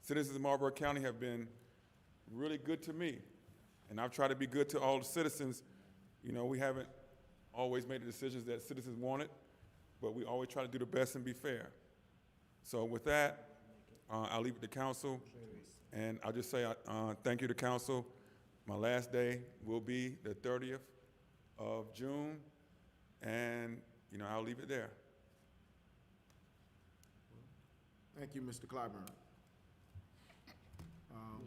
Citizens of Marlboro County have been really good to me. And I've tried to be good to all the citizens. We haven't always made the decisions that citizens wanted, but we always try to do the best and be fair. So with that, I'll leave it to council. And I'll just say thank you to council. My last day will be the 30th of June, and I'll leave it there. Thank you, Mr. Clyburn.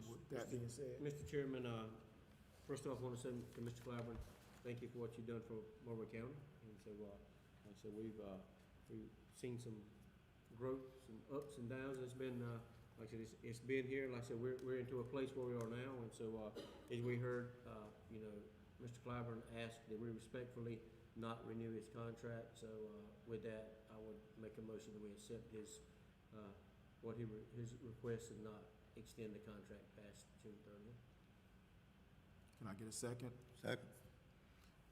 With that being said, Mr. Chairman, first off, I want to say to Mr. Clyburn, thank you for what you've done for Marlboro County. And so, like I said, we've seen some growth, some ups and downs. It's been, like I said, it's been here. Like I said, we're into a place where we are now. And so, as we heard, Mr. Clyburn asked that we respectfully not renew his contract. So, with that, I would make a motion that we accept his request and not extend the contract past June 30th. can I get a second? Second.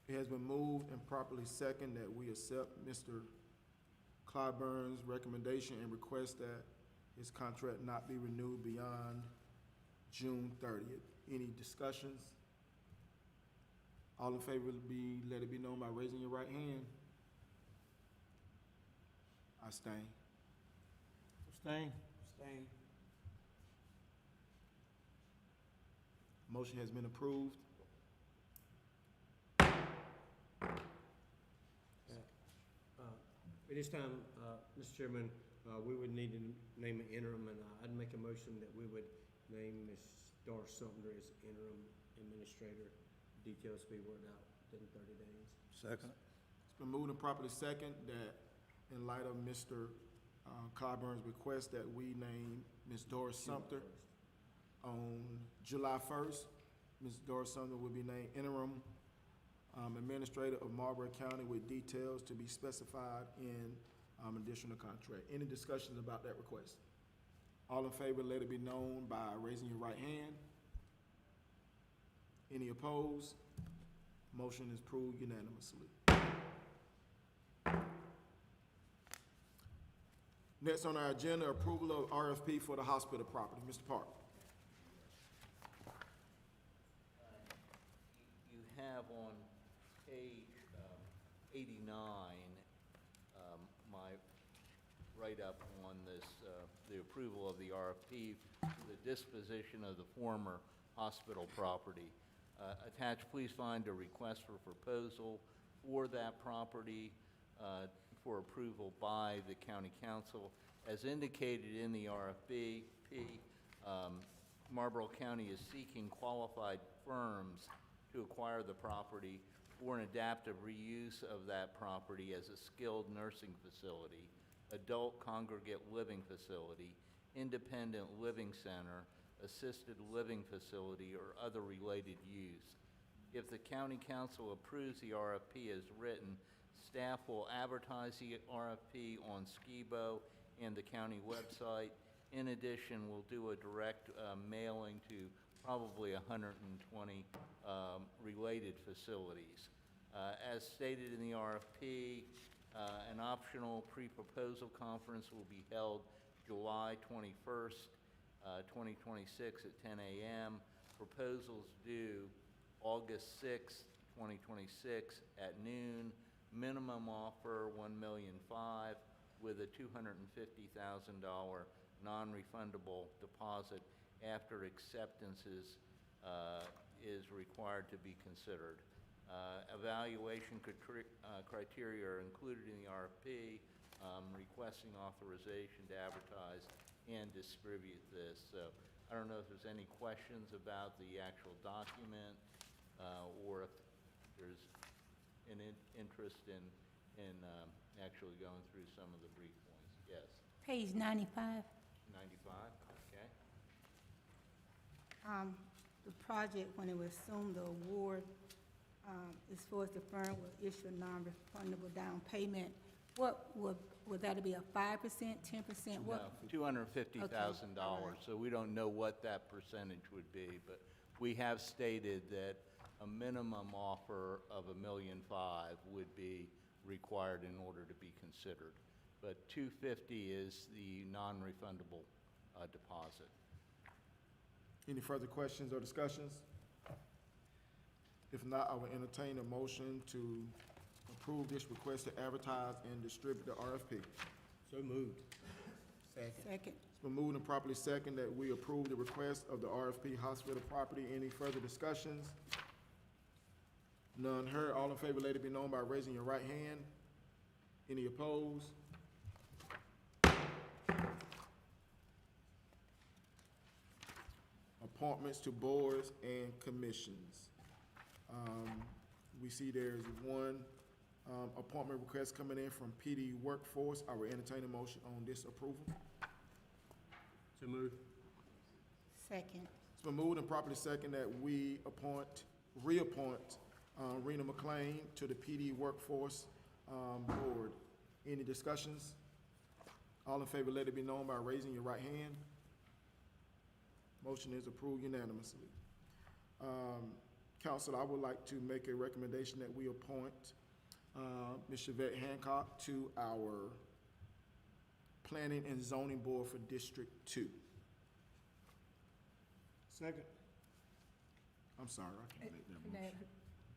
It has been moved and properly second that we accept Mr. Clyburn's recommendation and request that his contract not be renewed beyond June 30th. Any discussions? All in favor, let it be known by raising your right hand. Abstain. Abstain. Abstain. Motion has been approved. At this time, Mr. Chairman, we would need to name an interim, and I'd make a motion that we would name Ms. Doris Sumter as interim administrator. Details to be worked out within 30 days. Second. It's been moved and properly second that in light of Mr. Clyburn's request that we name Ms. Doris Sumter on July 1st. Ms. Doris Sumter will be named interim administrator of Marlboro County with details to be specified in additional contract. Any discussions about that request? All in favor, let it be known by raising your right hand. Any opposed? Motion is approved unanimously. Next on our agenda, approval of RFP for the hospital property. Mr. Park. You have on page 89, my write-up on this, the approval of the RFP for the disposition of the former hospital property. Attached, please find a request for proposal for that property for approval by the county council. As indicated in the RFP, Marlboro County is seeking qualified firms to acquire the property for an adaptive reuse of that property as a skilled nursing facility, adult congregate living facility, independent living center, assisted living facility, or other related use. If the county council approves the RFP as written, staff will advertise the RFP on Skibo and the county website. In addition, we'll do a direct mailing to probably 120 related facilities. As stated in the RFP, an optional pre-proposal conference will be held July 21st, 2026 at 10 a.m. Proposals due August 6th, 2026 at noon. Minimum offer $1,500,000 with a $250,000 non-refundable deposit after acceptances is required to be considered. Evaluation criteria are included in the RFP, requesting authorization to advertise and distribute this. So I don't know if there's any questions about the actual document or if there's an interest in actually going through some of the brief points. Yes. Page 95. 95, okay. The project, when it was assumed the award, as far as the firm will issue a non-refundable down payment, what would that be, a 5%, 10%? What? No, $250,000. Okay. So we don't know what that percentage would be, but we have stated that a minimum offer of $1,500,000 would be required in order to be considered. But $250,000 is the non-refundable deposit. Any further questions or discussions? If not, I will entertain a motion to approve this request to advertise and distribute the RFP. So moved. Second. It's been moved and properly second that we approve the request of the RFP hospital property. Any further discussions? None heard. All in favor, let it be known by raising your right hand. Any opposed? Appointments to boards and commissions. We see there's one appointment request coming in from PD Workforce. I will entertain a motion on this approval. So moved. Second. It's been moved and properly second that we reappoint Rena McLean to the PD Workforce Board. Any discussions? All in favor, let it be known by raising your right hand. Motion is approved unanimously. Council, I would like to make a recommendation that we appoint Ms. Chevette Hancock to our Planning and Zoning Board for District 2. Second. I'm sorry, I can't make that motion.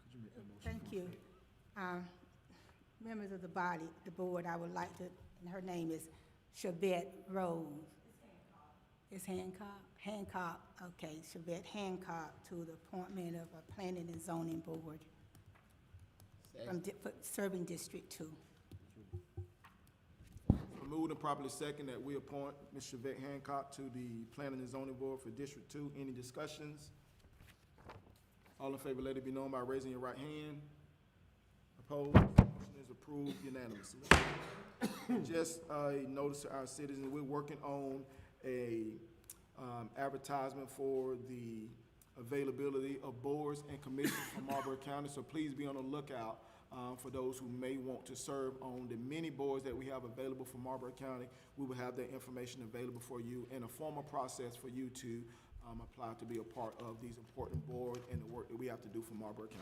Could you make that motion? Thank you. Members of the body, the board, I would like to, and her name is Chevette Rose. It's Hancock? Hancock, okay, Chevette Hancock to the appointment of a Planning and Zoning Board from serving District 2. moved and properly second that we appoint Ms. Chevette Hancock to the Planning and Zoning Board for District 2. Any discussions? All in favor, let it be known by raising your right hand. Opposed? Motion is approved unanimously. Just a notice to our citizens, we're working on a advertisement for the availability of boards and commissions from Marlboro County, so please be on the lookout for those who may want to serve on the many boards that we have available for Marlboro County. We will have that information available for you and a formal process for you to apply to be a part of these important boards and the work that we have to do for Marlboro County.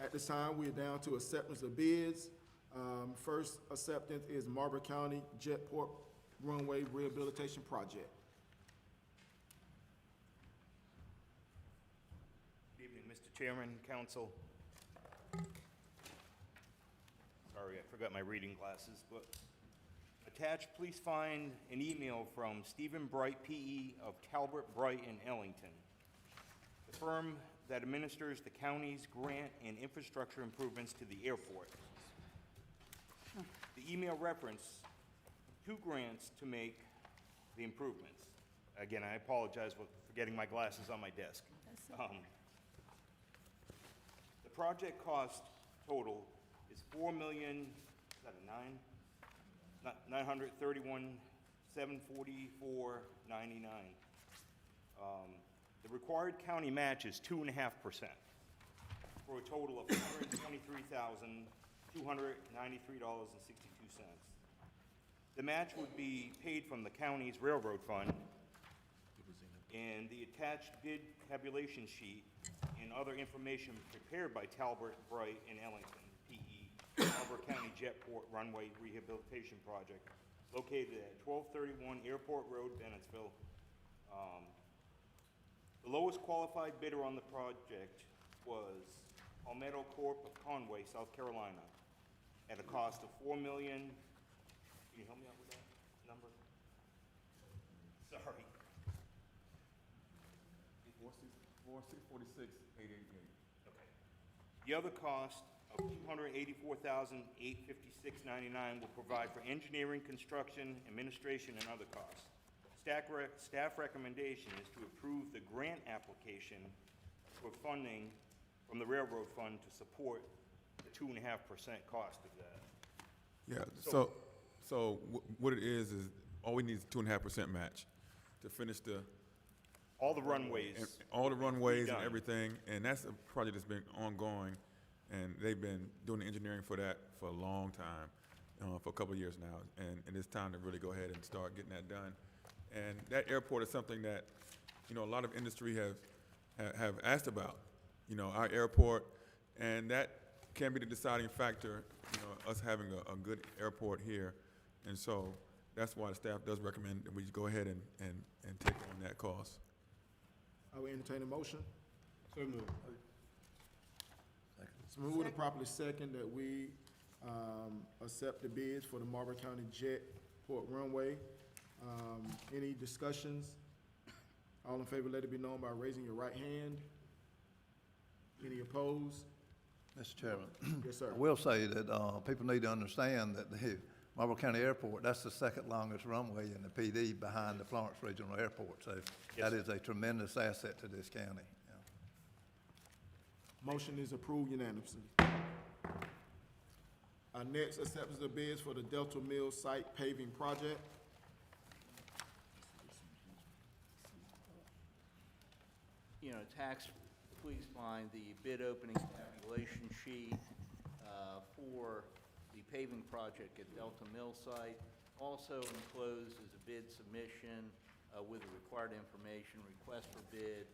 At this time, we are down to acceptance of bids. First acceptance is Marlboro County Jetport Runway Rehabilitation Project. Good evening, Mr. Chairman, Council. Sorry, I forgot my reading glasses, but attached, please find an email from Stephen Bright, P.E. of Talbot, Bright, and Ellington, the firm that administers the county's grant and infrastructure improvements to the airport. The email referenced 2 grants to make the improvements. Again, I apologize for forgetting my glasses on my desk. The project cost total is $4,931,744.99. The required county match is 2.5%, for a total of $123,293.62. The match would be paid from the county's railroad fund, and the attached bid tabulation sheet and other information prepared by Talbot, Bright, and Ellington, P.E., Marlboro County Jetport Runway Rehabilitation Project, located at 1231 Airport Road, Bennettsville. The lowest qualified bidder on the project was Palmetto Corp. of Conway, South Carolina, at a cost of $4 million. Can you help me out with that number? Sorry. 46,888. Okay. The other cost of $284,856.99 will provide for engineering, construction, administration, and other costs. Staff recommendation is to approve the grant application for funding from the railroad fund to support the 2.5% cost of that. Yeah, so what it is all we need is 2.5% match to finish all the runways. And everything, and that's a project that's been ongoing, and they've been doing the engineering for that for a long time, for a couple of years now, and it's time to really go ahead and start getting that done. And that airport is something that, a lot of industry have asked about, our airport, and that can be the deciding factor, us having a good airport here. And so that's why the staff does recommend that we go ahead and take on that cost. I will entertain a motion. So moved. It's moved and properly second that we accept the bids for the Marlboro County Jetport Runway. Any discussions? All in favor, let it be known by raising your right hand. Any opposed? Mr. Chairman. Yes, sir. I will say that people need to understand that the Marlboro County Airport, that's the second longest runway in the PD behind the Florence Regional Airport. So that is a tremendous asset to this county. Yeah. Motion is approved unanimously. Our next acceptance of bids for the Delta Mills Site Paving Project. Tax, please find the bid opening tabulation sheet for the paving project at Delta Mill site. Also enclosed is a bid submission with the required information, request for bid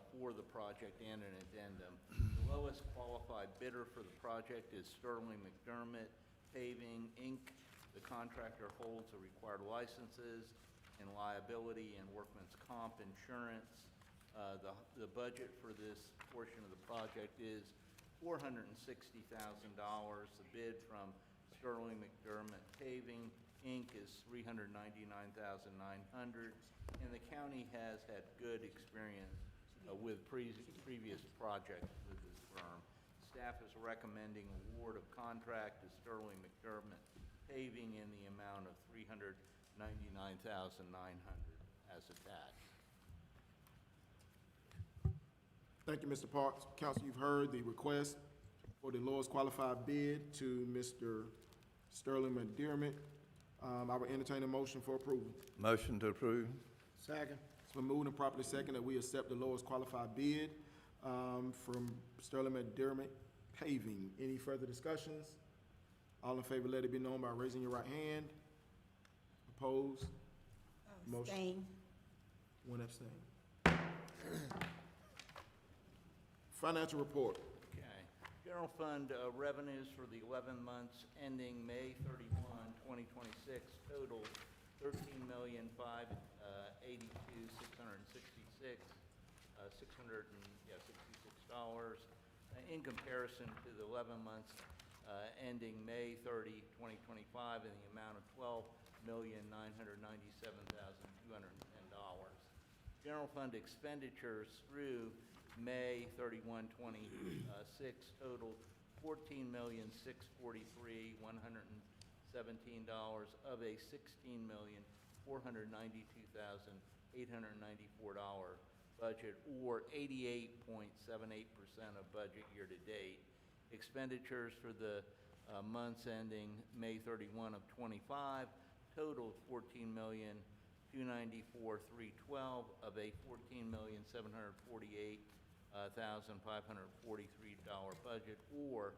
for the project, and an addendum. The lowest qualified bidder for the project is Sterling McDermott Paving, Inc. The contractor holds the required licenses and liability and workman's comp insurance. The budget for this portion of the project is $460,000. The bid from Sterling McDermott Paving, Inc. is $399,900, and the county has had good experience with previous projects with this firm. Staff is recommending award of contract to Sterling McDermott Paving in the amount of $399,900 as attached. Thank you, Mr. Parks. Council, you've heard the request for the lowest qualified bid to Mr. Sterling McDermott. I will entertain a motion for approval. Motion to approve. Second. It's been moved and properly second that we accept the lowest qualified bid from Sterling McDermott Paving. Any further discussions? All in favor, let it be known by raising your right hand. Opposed? Motion. Abstain. One abstain. Financial report. Okay. General fund revenues for the 11 months ending May 31, 2026 total $13,582,666, $666. In comparison to the 11 months ending May 30, 2025, in the amount of $12,997,210. General fund expenditures through May 31, 26 totaled $14,643,117 of a $16,492,894 budget, or 88.78% of budget year-to-date. Expenditures for the months ending May 31 of 25 totaled $14,294,312 of a $14,748,543 budget, or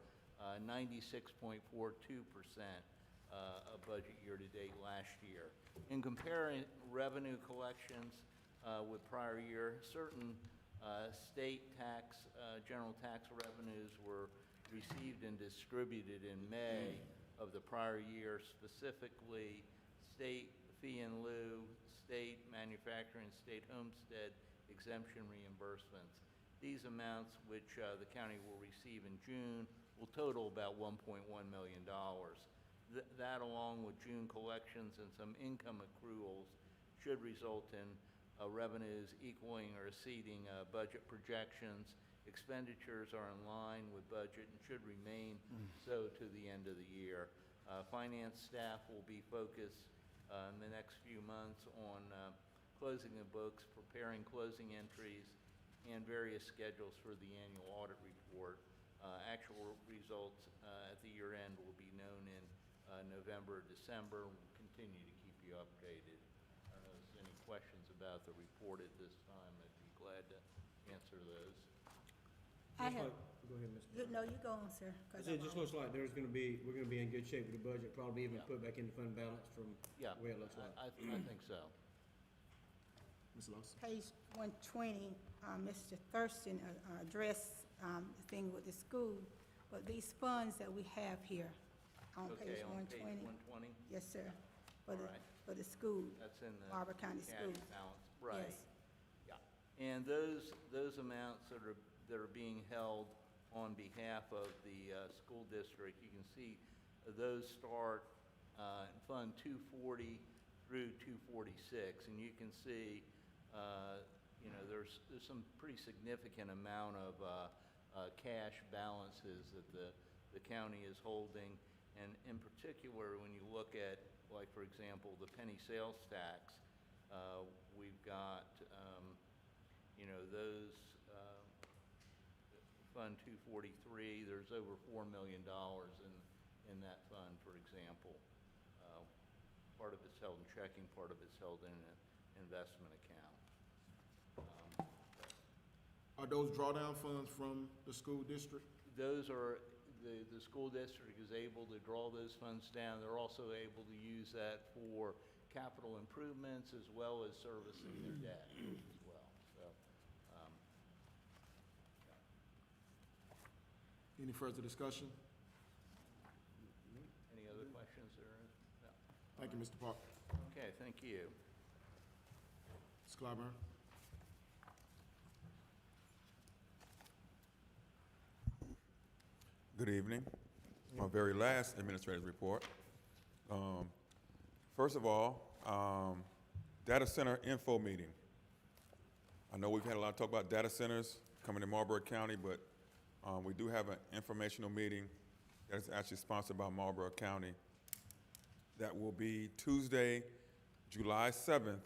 96.42% of budget year-to-date last year. In comparing revenue collections with prior year, certain state tax, general tax revenues were received and distributed in May of the prior year, specifically state fee in lieu, state manufacturing, state homestead exemption reimbursements. These amounts, which the county will receive in June, will total about $1.1 million. That, along with June collections and some income accruals, should result in revenues equaling or exceeding budget projections. Expenditures are in line with budget and should remain so to the end of the year. Finance staff will be focused in the next few months on closing the books, preparing closing entries, and various schedules for the annual audit report. Actual results at the year end will be known in November or December. We'll continue to keep you updated. I don't know if there's any questions about the report at this time. I'd be glad to answer those. Go ahead, Mr. No, you go on, sir. 'Cause It I'm just on. looks like we're gonna be in good shape with the budget, probably even Yeah. put back into fund balance from Yeah, the way it looks like. I think so. Ms. Lawson. Page 120, Mr. Thurston addressed the thing with the school, but these funds that we have here on Okay, page on page 120. 120? Yes, sir, All right. for the school, That's in the Marlboro County cash Schools. balance, right? Yes. Yeah. And those amounts that are being held on behalf of the school district, you can see those start in Fund 240 through 246, and you can see, there's some pretty significant amount of cash balances that the county is holding. And in particular, when you look at, like, for example, the penny sales tax, we've got, those, Fund 243, there's over $4 million in that fund, for example. Part of it's held in checking, part of it's held in an investment account. Are those drawdown funds from the school district? Those are, the school district is able to draw those funds down. They're also able to use that for capital improvements as well as servicing their debt as well. So, Any further discussion? any other questions or? No. Thank you, Mr. Park. Okay, thank you. Ms. Clyburn. Good evening. My very last administrative report. First of all, data center info meeting. I know we've had a lot of talk about data centers coming to Marlboro County, but We do have an informational meeting that is actually sponsored by Marlboro County. That will be Tuesday, July 7th,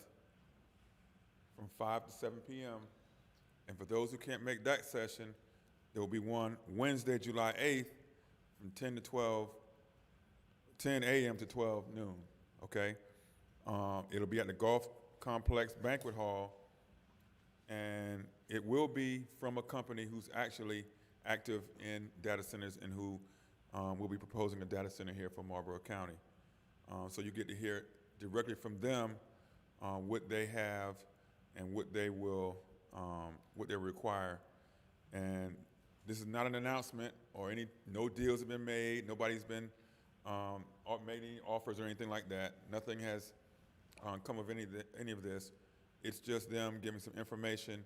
from 5 to 7 p.m. And for those who can't make that session, there will be one Wednesday, July 8th, from 10 a.m. to 12 noon, okay? It'll be at the Golf Complex Banquet Hall, and it will be from a company who's actually active in data centers and who will be proposing a data center here for Marlboro County. So you get to hear directly from them what they have and what they will, what they require. And this is not an announcement or no deals have been made. Nobody's been made any offers or anything like that. Nothing has come of any of this. It's just them giving some information,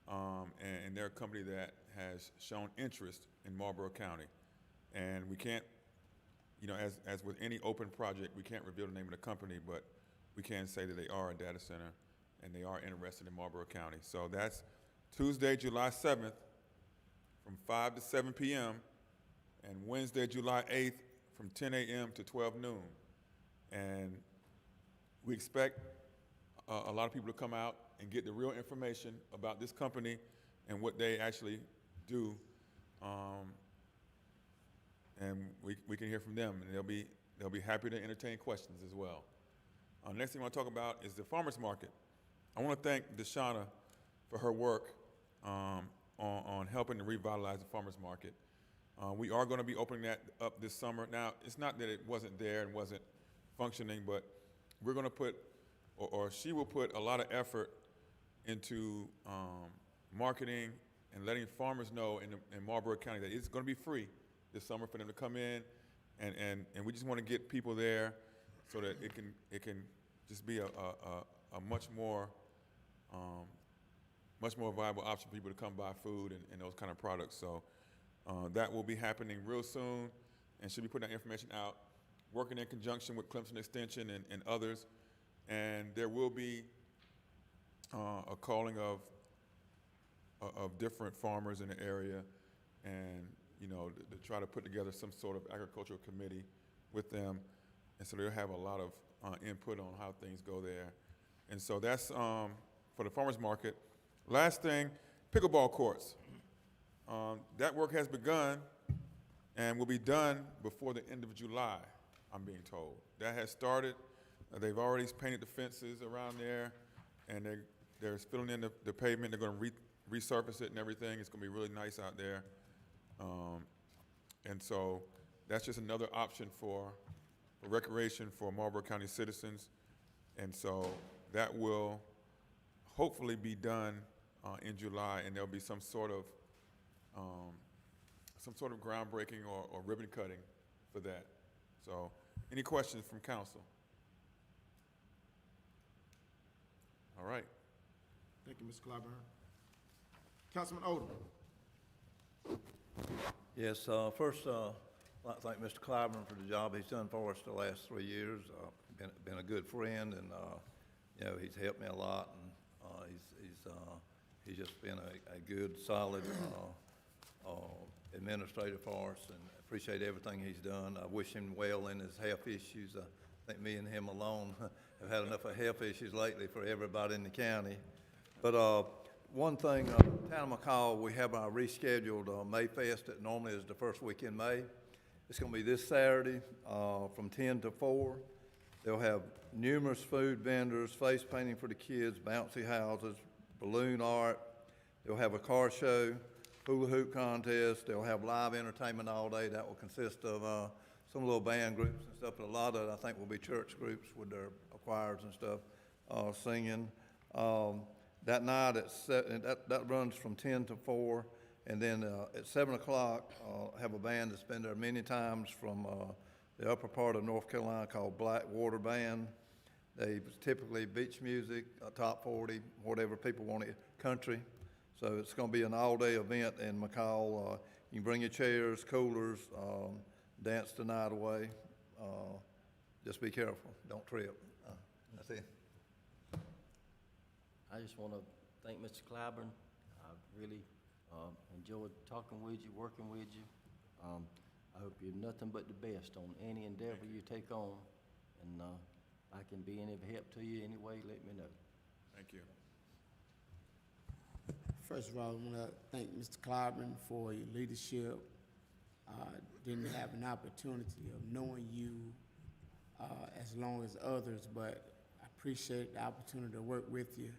and they're a company that has shown interest in Marlboro County. And we can't, you know, as with any open project, we can't reveal the name of the company, but we can say that they are a data center and they are interested in Marlboro County. So that's Tuesday, July 7th, from 5 to 7 p.m., and Wednesday, July 8th, from 10 a.m. to 12 noon. And we expect a lot of people to come out and get the real information about this company and what they actually do. And we can hear from them, and they'll be happy to entertain questions as well. Next thing I want to talk about is the farmers market. I want to thank Deshauna for her work on helping to revitalize the farmers market. We are going to be opening that up this summer. Now, it's not that it wasn't there and wasn't functioning, but we're going to put, or she will put a lot of effort into marketing and letting farmers know in Marlboro County that it's going to be free this summer for them to come in, and we just want to get people there so that it can just be a much more viable option for people to come buy food and those kind of products. So that will be happening real soon, and she'll be putting that information out, working in conjunction with Clemson Extension and others. And there will be a calling of different farmers in the area, and you know, to try to put together some sort of agricultural committee with them, and so they'll have a lot of input on how things go there. And so that's for the farmers market. Last thing, pickleball courts. That work has begun and will be done before the end of July, I'm being told. That has started. They've already painted the fences around there, and they're filling in the pavement. They're going to resurface it and everything. It's going to be really nice out there. And so that's just another option for recreation for Marlboro County citizens. And so that will hopefully be done in July, and there'll be some sort of groundbreaking or ribbon cutting for that. So any questions from council? All right. Thank you, Mr. Clyburn. Councilman Odom. Yes, first, I'd like to thank Mr. Clyburn for the job he's done for us the last 3 years. Been a good friend, and you know, he's helped me a lot, and he's just been a good, solid administrator for us, and appreciate everything he's done. I wish him well in his health issues. I think me and him alone have had enough of health issues lately for everybody in the county. But one thing, town of McCall, we have our rescheduled May Fest that normally is the first week in May. It's going to be this Saturday from 10 to 4. They'll have numerous food vendors, face painting for the kids, bouncy houses, balloon art. They'll have a car show, hula hoop contest. They'll have live entertainment all day. That will consist of some little band groups and stuff, but a lot of it, I think, will be church groups with their choirs and stuff singing. That night, that runs from 10 to 4, and then at 7 o'clock, have a band that's been there many times from the upper part of North Carolina called Blackwater Band. They typically beach music, top 40, whatever people want it, country. So it's going to be an all-day event in McCall. You can bring your chairs, coolers, dance the night away. Just be careful, don't trip. That's it. I just want to thank Mr. Clyburn. I really Enjoyed talking with you, working with you. I hope you're nothing but the best on any endeavor you take on. And if I can be any help to you anyway, let me know. Thank you. First of all, I want to thank Mr. Clyburn for your leadership. Didn't have an opportunity of knowing you as long as others, but I appreciate the opportunity to work with you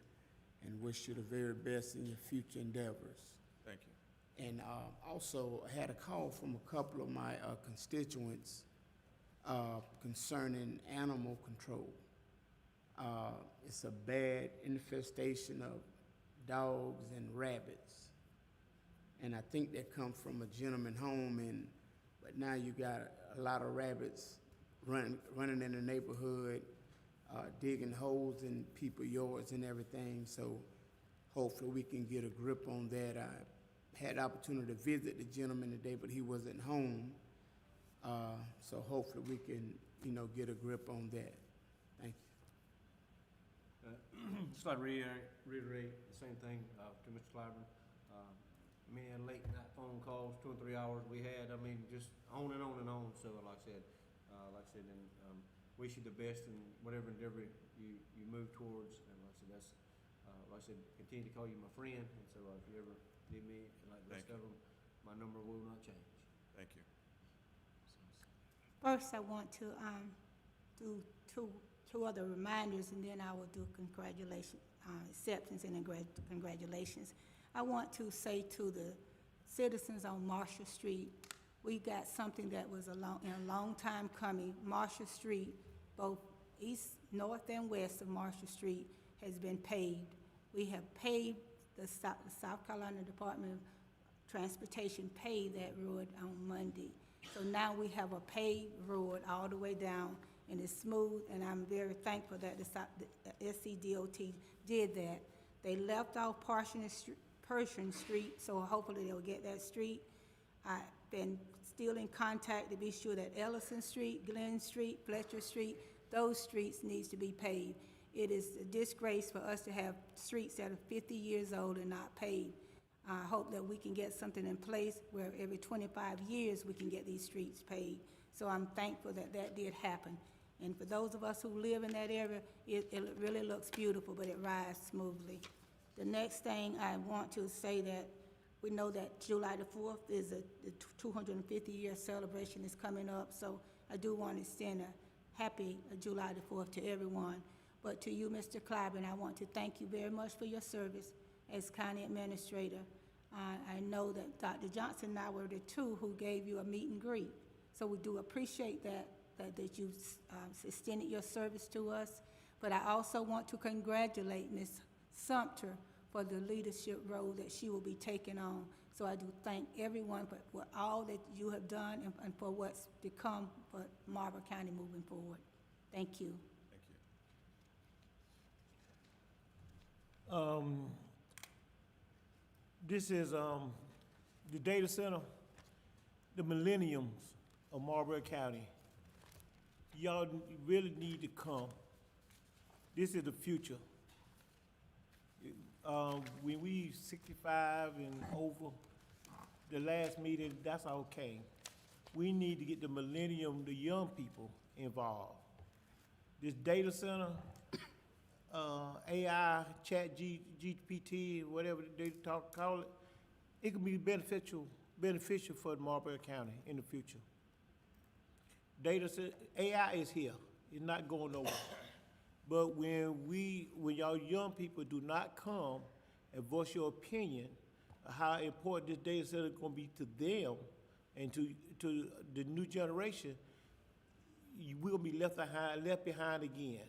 and wish you the very best in your future endeavors. Thank you. And also, I had a call from a couple of my constituents concerning animal control. It's a bad infestation of dogs and rabbits. And I think that come from a gentleman home, but now you got a lot of rabbits running in the neighborhood, digging holes in people's yards and everything. So hopefully we can get a grip on that. I had the opportunity to visit the gentleman today, but he wasn't home. So hopefully we can, get a grip on that. Thank you. Just like to reiterate the same thing to Mr. Clyburn. Many late night phone calls, 2 and 3 hours we had. I mean, just on and on and on. So like I said, and wish you the best in whatever endeavor you move towards. And like I said, continue to call you my friend. And so if you ever need me, like the rest of them, my number will not change. Thank you. First, I want to do two other reminders, and then I will do congratulations, acceptance and congratulations. I want to say to the citizens on Marshall Street, we got something that was a long time coming. Marshall Street, both east, north, and west of Marshall Street, has been paved. We have paved, the South Carolina Department of Transportation paved that road on Monday. So now we have a paved road all the way down, and it's smooth, and I'm very thankful that the SCDOT did that. They left off Pershing Street, so hopefully they'll get that street. I've been still in contact to be sure that Ellison Street, Glenn Street, Fletcher Street, those streets needs to be paved. It is a disgrace for us to have streets that are 50 years old and not paved. I hope that we can get something in place where every 25 years we can get these streets paved. So I'm thankful that that did happen. And for those of us who live in that area, it really looks beautiful, but it rides smoothly. The next thing I want to say that we know that July the 4th is the 250-year celebration is coming up, so I do want to extend a happy July the 4th to everyone. But to you, Mr. Clyburn, I want to thank you very much for your service as county administrator. I know that Dr. Johnson and I were the two who gave you a meet and greet. So we do appreciate that you extended your service to us. But I also want to congratulate Ms. Sumter for the leadership role that she will be taking on. So I do thank everyone for all that you have done and for what's to come for Marlboro County moving forward. Thank you. Thank you. This is the data center, the millenniums of Marlboro County. Y'all really need to come. This is the future. When we 65 and over, the last meeting, that's okay. We need to get the millennium, the young people involved. This data center, AI, chat GPT, whatever they call it, it can be beneficial for Marlboro County in the future. AI is here, it's not going nowhere. But when y'all young people do not come and voice your opinion of how important this data center is gonna be to them and to the new generation, we're gonna be left behind again.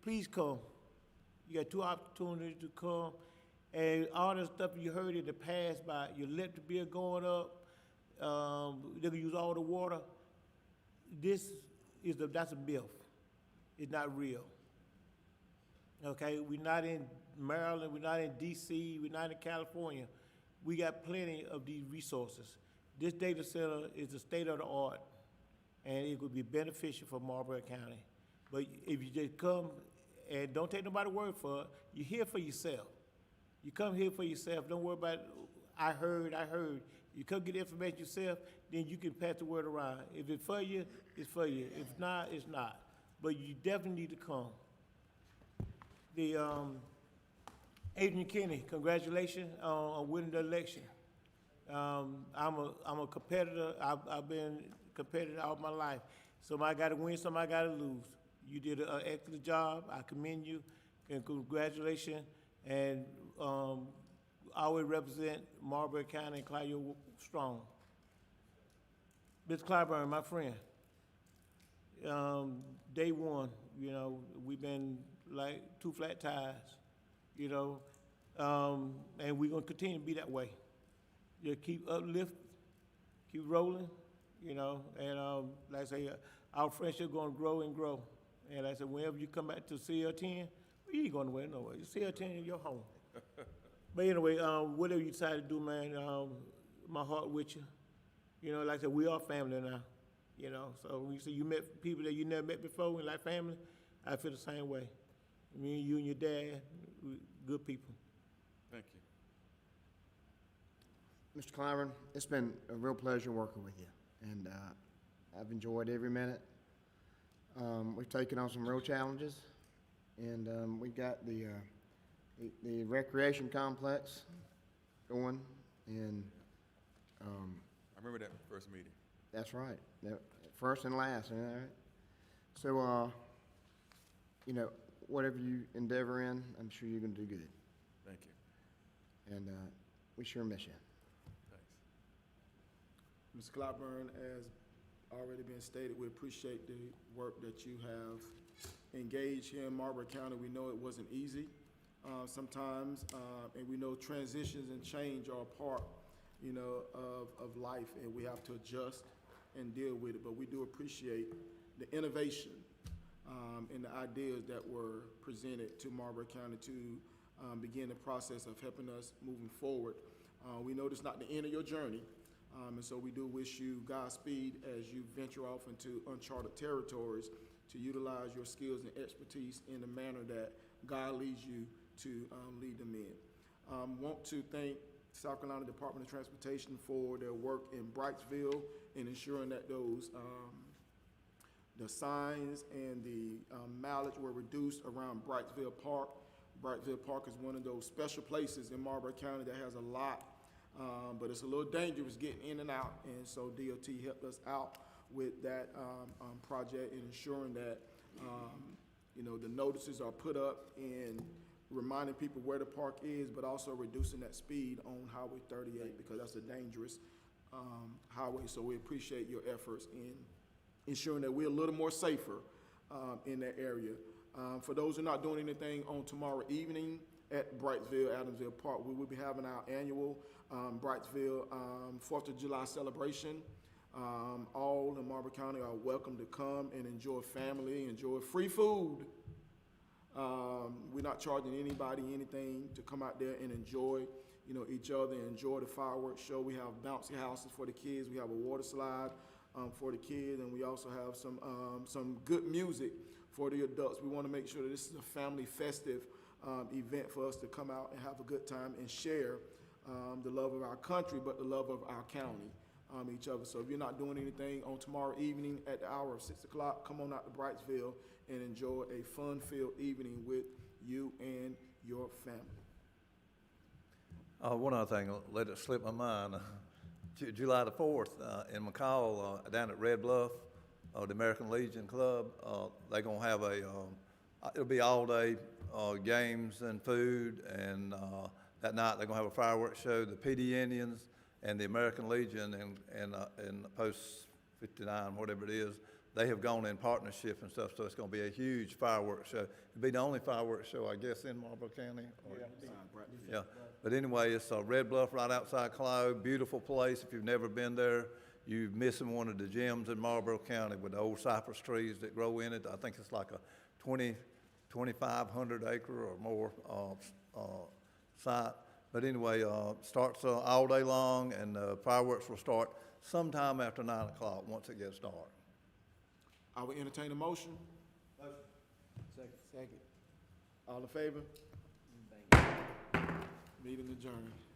Please come. You got 2 opportunities to come. And all the stuff you heard in the past about your electric bill going up, they're gonna use all the water. That's a myth. It's not real. Okay, we're not in Maryland, we're not in DC, we're not in California. We got plenty of these resources. This data center is the state of the art, and it would be beneficial for Marlboro County. But if you just come and don't take nobody's word for it, you hear for yourself. You come here for yourself. Don't worry about, I heard. You come get the information yourself, then you can pass the word around. If it's for you, it's for you. If not, it's not. But you definitely need to come. The, Adrian Kenny, congratulations on winning the election. I'm a competitor. I've been competitive all my life. Somebody got to win, somebody got to lose. You did an excellent job. I commend you, and congratulations. And always represent Marlboro County and Clio strong. Mr. Clyburn, my friend. Day one, you know, we've been like two flat tires, you know, and we're gonna continue to be that way. You keep uplift, keep rolling, you know, and like I say, our friendship gonna grow and grow. And like I said, whenever you come back to CL10, you ain't going nowhere, nowhere. CL10 is your home. But anyway, whatever you decide to do, man, my heart with you. You know, like I said, we are family now. You know, so when you say you met people that you never met before and like family, I feel the same way. Me and you and your dad, we good people. Thank you. Mr. Clyburn, it's been a real pleasure working with you, and I've enjoyed every minute. We've taken on some real challenges, and we've got the recreation complex going, and I remember that first meeting. that's right, first and last, all right? So, you know, whatever you endeavor in, I'm sure you're gonna do good, Thank you. and we sure miss you. Thanks. Mr. Clyburn, as already been stated, we appreciate the work that you have engaged here in Marlboro County. We know it wasn't easy sometimes, and we know transitions and change are a part, you know, of life, and we have to adjust and deal with it. But we do appreciate the innovation and the ideas that were presented to Marlboro County to begin the process of helping us moving forward. We know this is not the end of your journey. And so we do wish you Godspeed as you venture off into uncharted territories to utilize your skills and expertise in the manner that God leads you to lead them in. Want to thank South Carolina Department of Transportation for their work in Brightsville in ensuring that those the signs and the mileage were reduced around Brightsville Park. Brightsville Park is one of those special places in Marlboro County that has a lot, but it's a little dangerous getting in and out, and so DOT helped us out with that project and ensuring that you know, the notices are put up and reminding people where the park is, but also reducing that speed on Highway 38 because that's a dangerous highway. So we appreciate your efforts in ensuring that we're a little more safer in that area. For those who are not doing anything on tomorrow evening at Brightsville, Adamsville Park, we will be having our annual Brightsville 4th of July celebration. All in Marlboro County are welcome to come and enjoy family, enjoy free food. We're not charging anybody anything to come out there and enjoy, you know, each other and enjoy the fireworks show. We have bouncy houses for the kids. We have a water slide for the kids, and we also have some good music for the adults. We want to make sure that this is a family festive event for us to come out and have a good time and share the love of our country, but the love of our county. Each other. So if you're not doing anything on tomorrow evening at the hour of 6 o'clock, come on out to Brightsville and enjoy a fun-filled evening with you and your family. One other thing, let it slip my mind. July the 4th in McCall, down at Red Bluff, the American Legion Club, they're going to have it'll be all day games and food, and that night they're going to have a fireworks show. The PD Indians and the American Legion and Post 59, whatever it is, they have gone in partnership and stuff, so it's going to be a huge fireworks show. It'll be the only fireworks show, I guess, in Marlboro County. Yeah. But anyway, it's Red Bluff right outside Clio, beautiful place. If you've never been there, you're missing one of the gems in Marlboro County with the old cypress trees that grow in it. I think it's like a 2,500 acre or more site. But anyway, starts all day long, and fireworks will start sometime after 9 o'clock once it gets dark. I will entertain a motion. Second. All in favor? adjourned.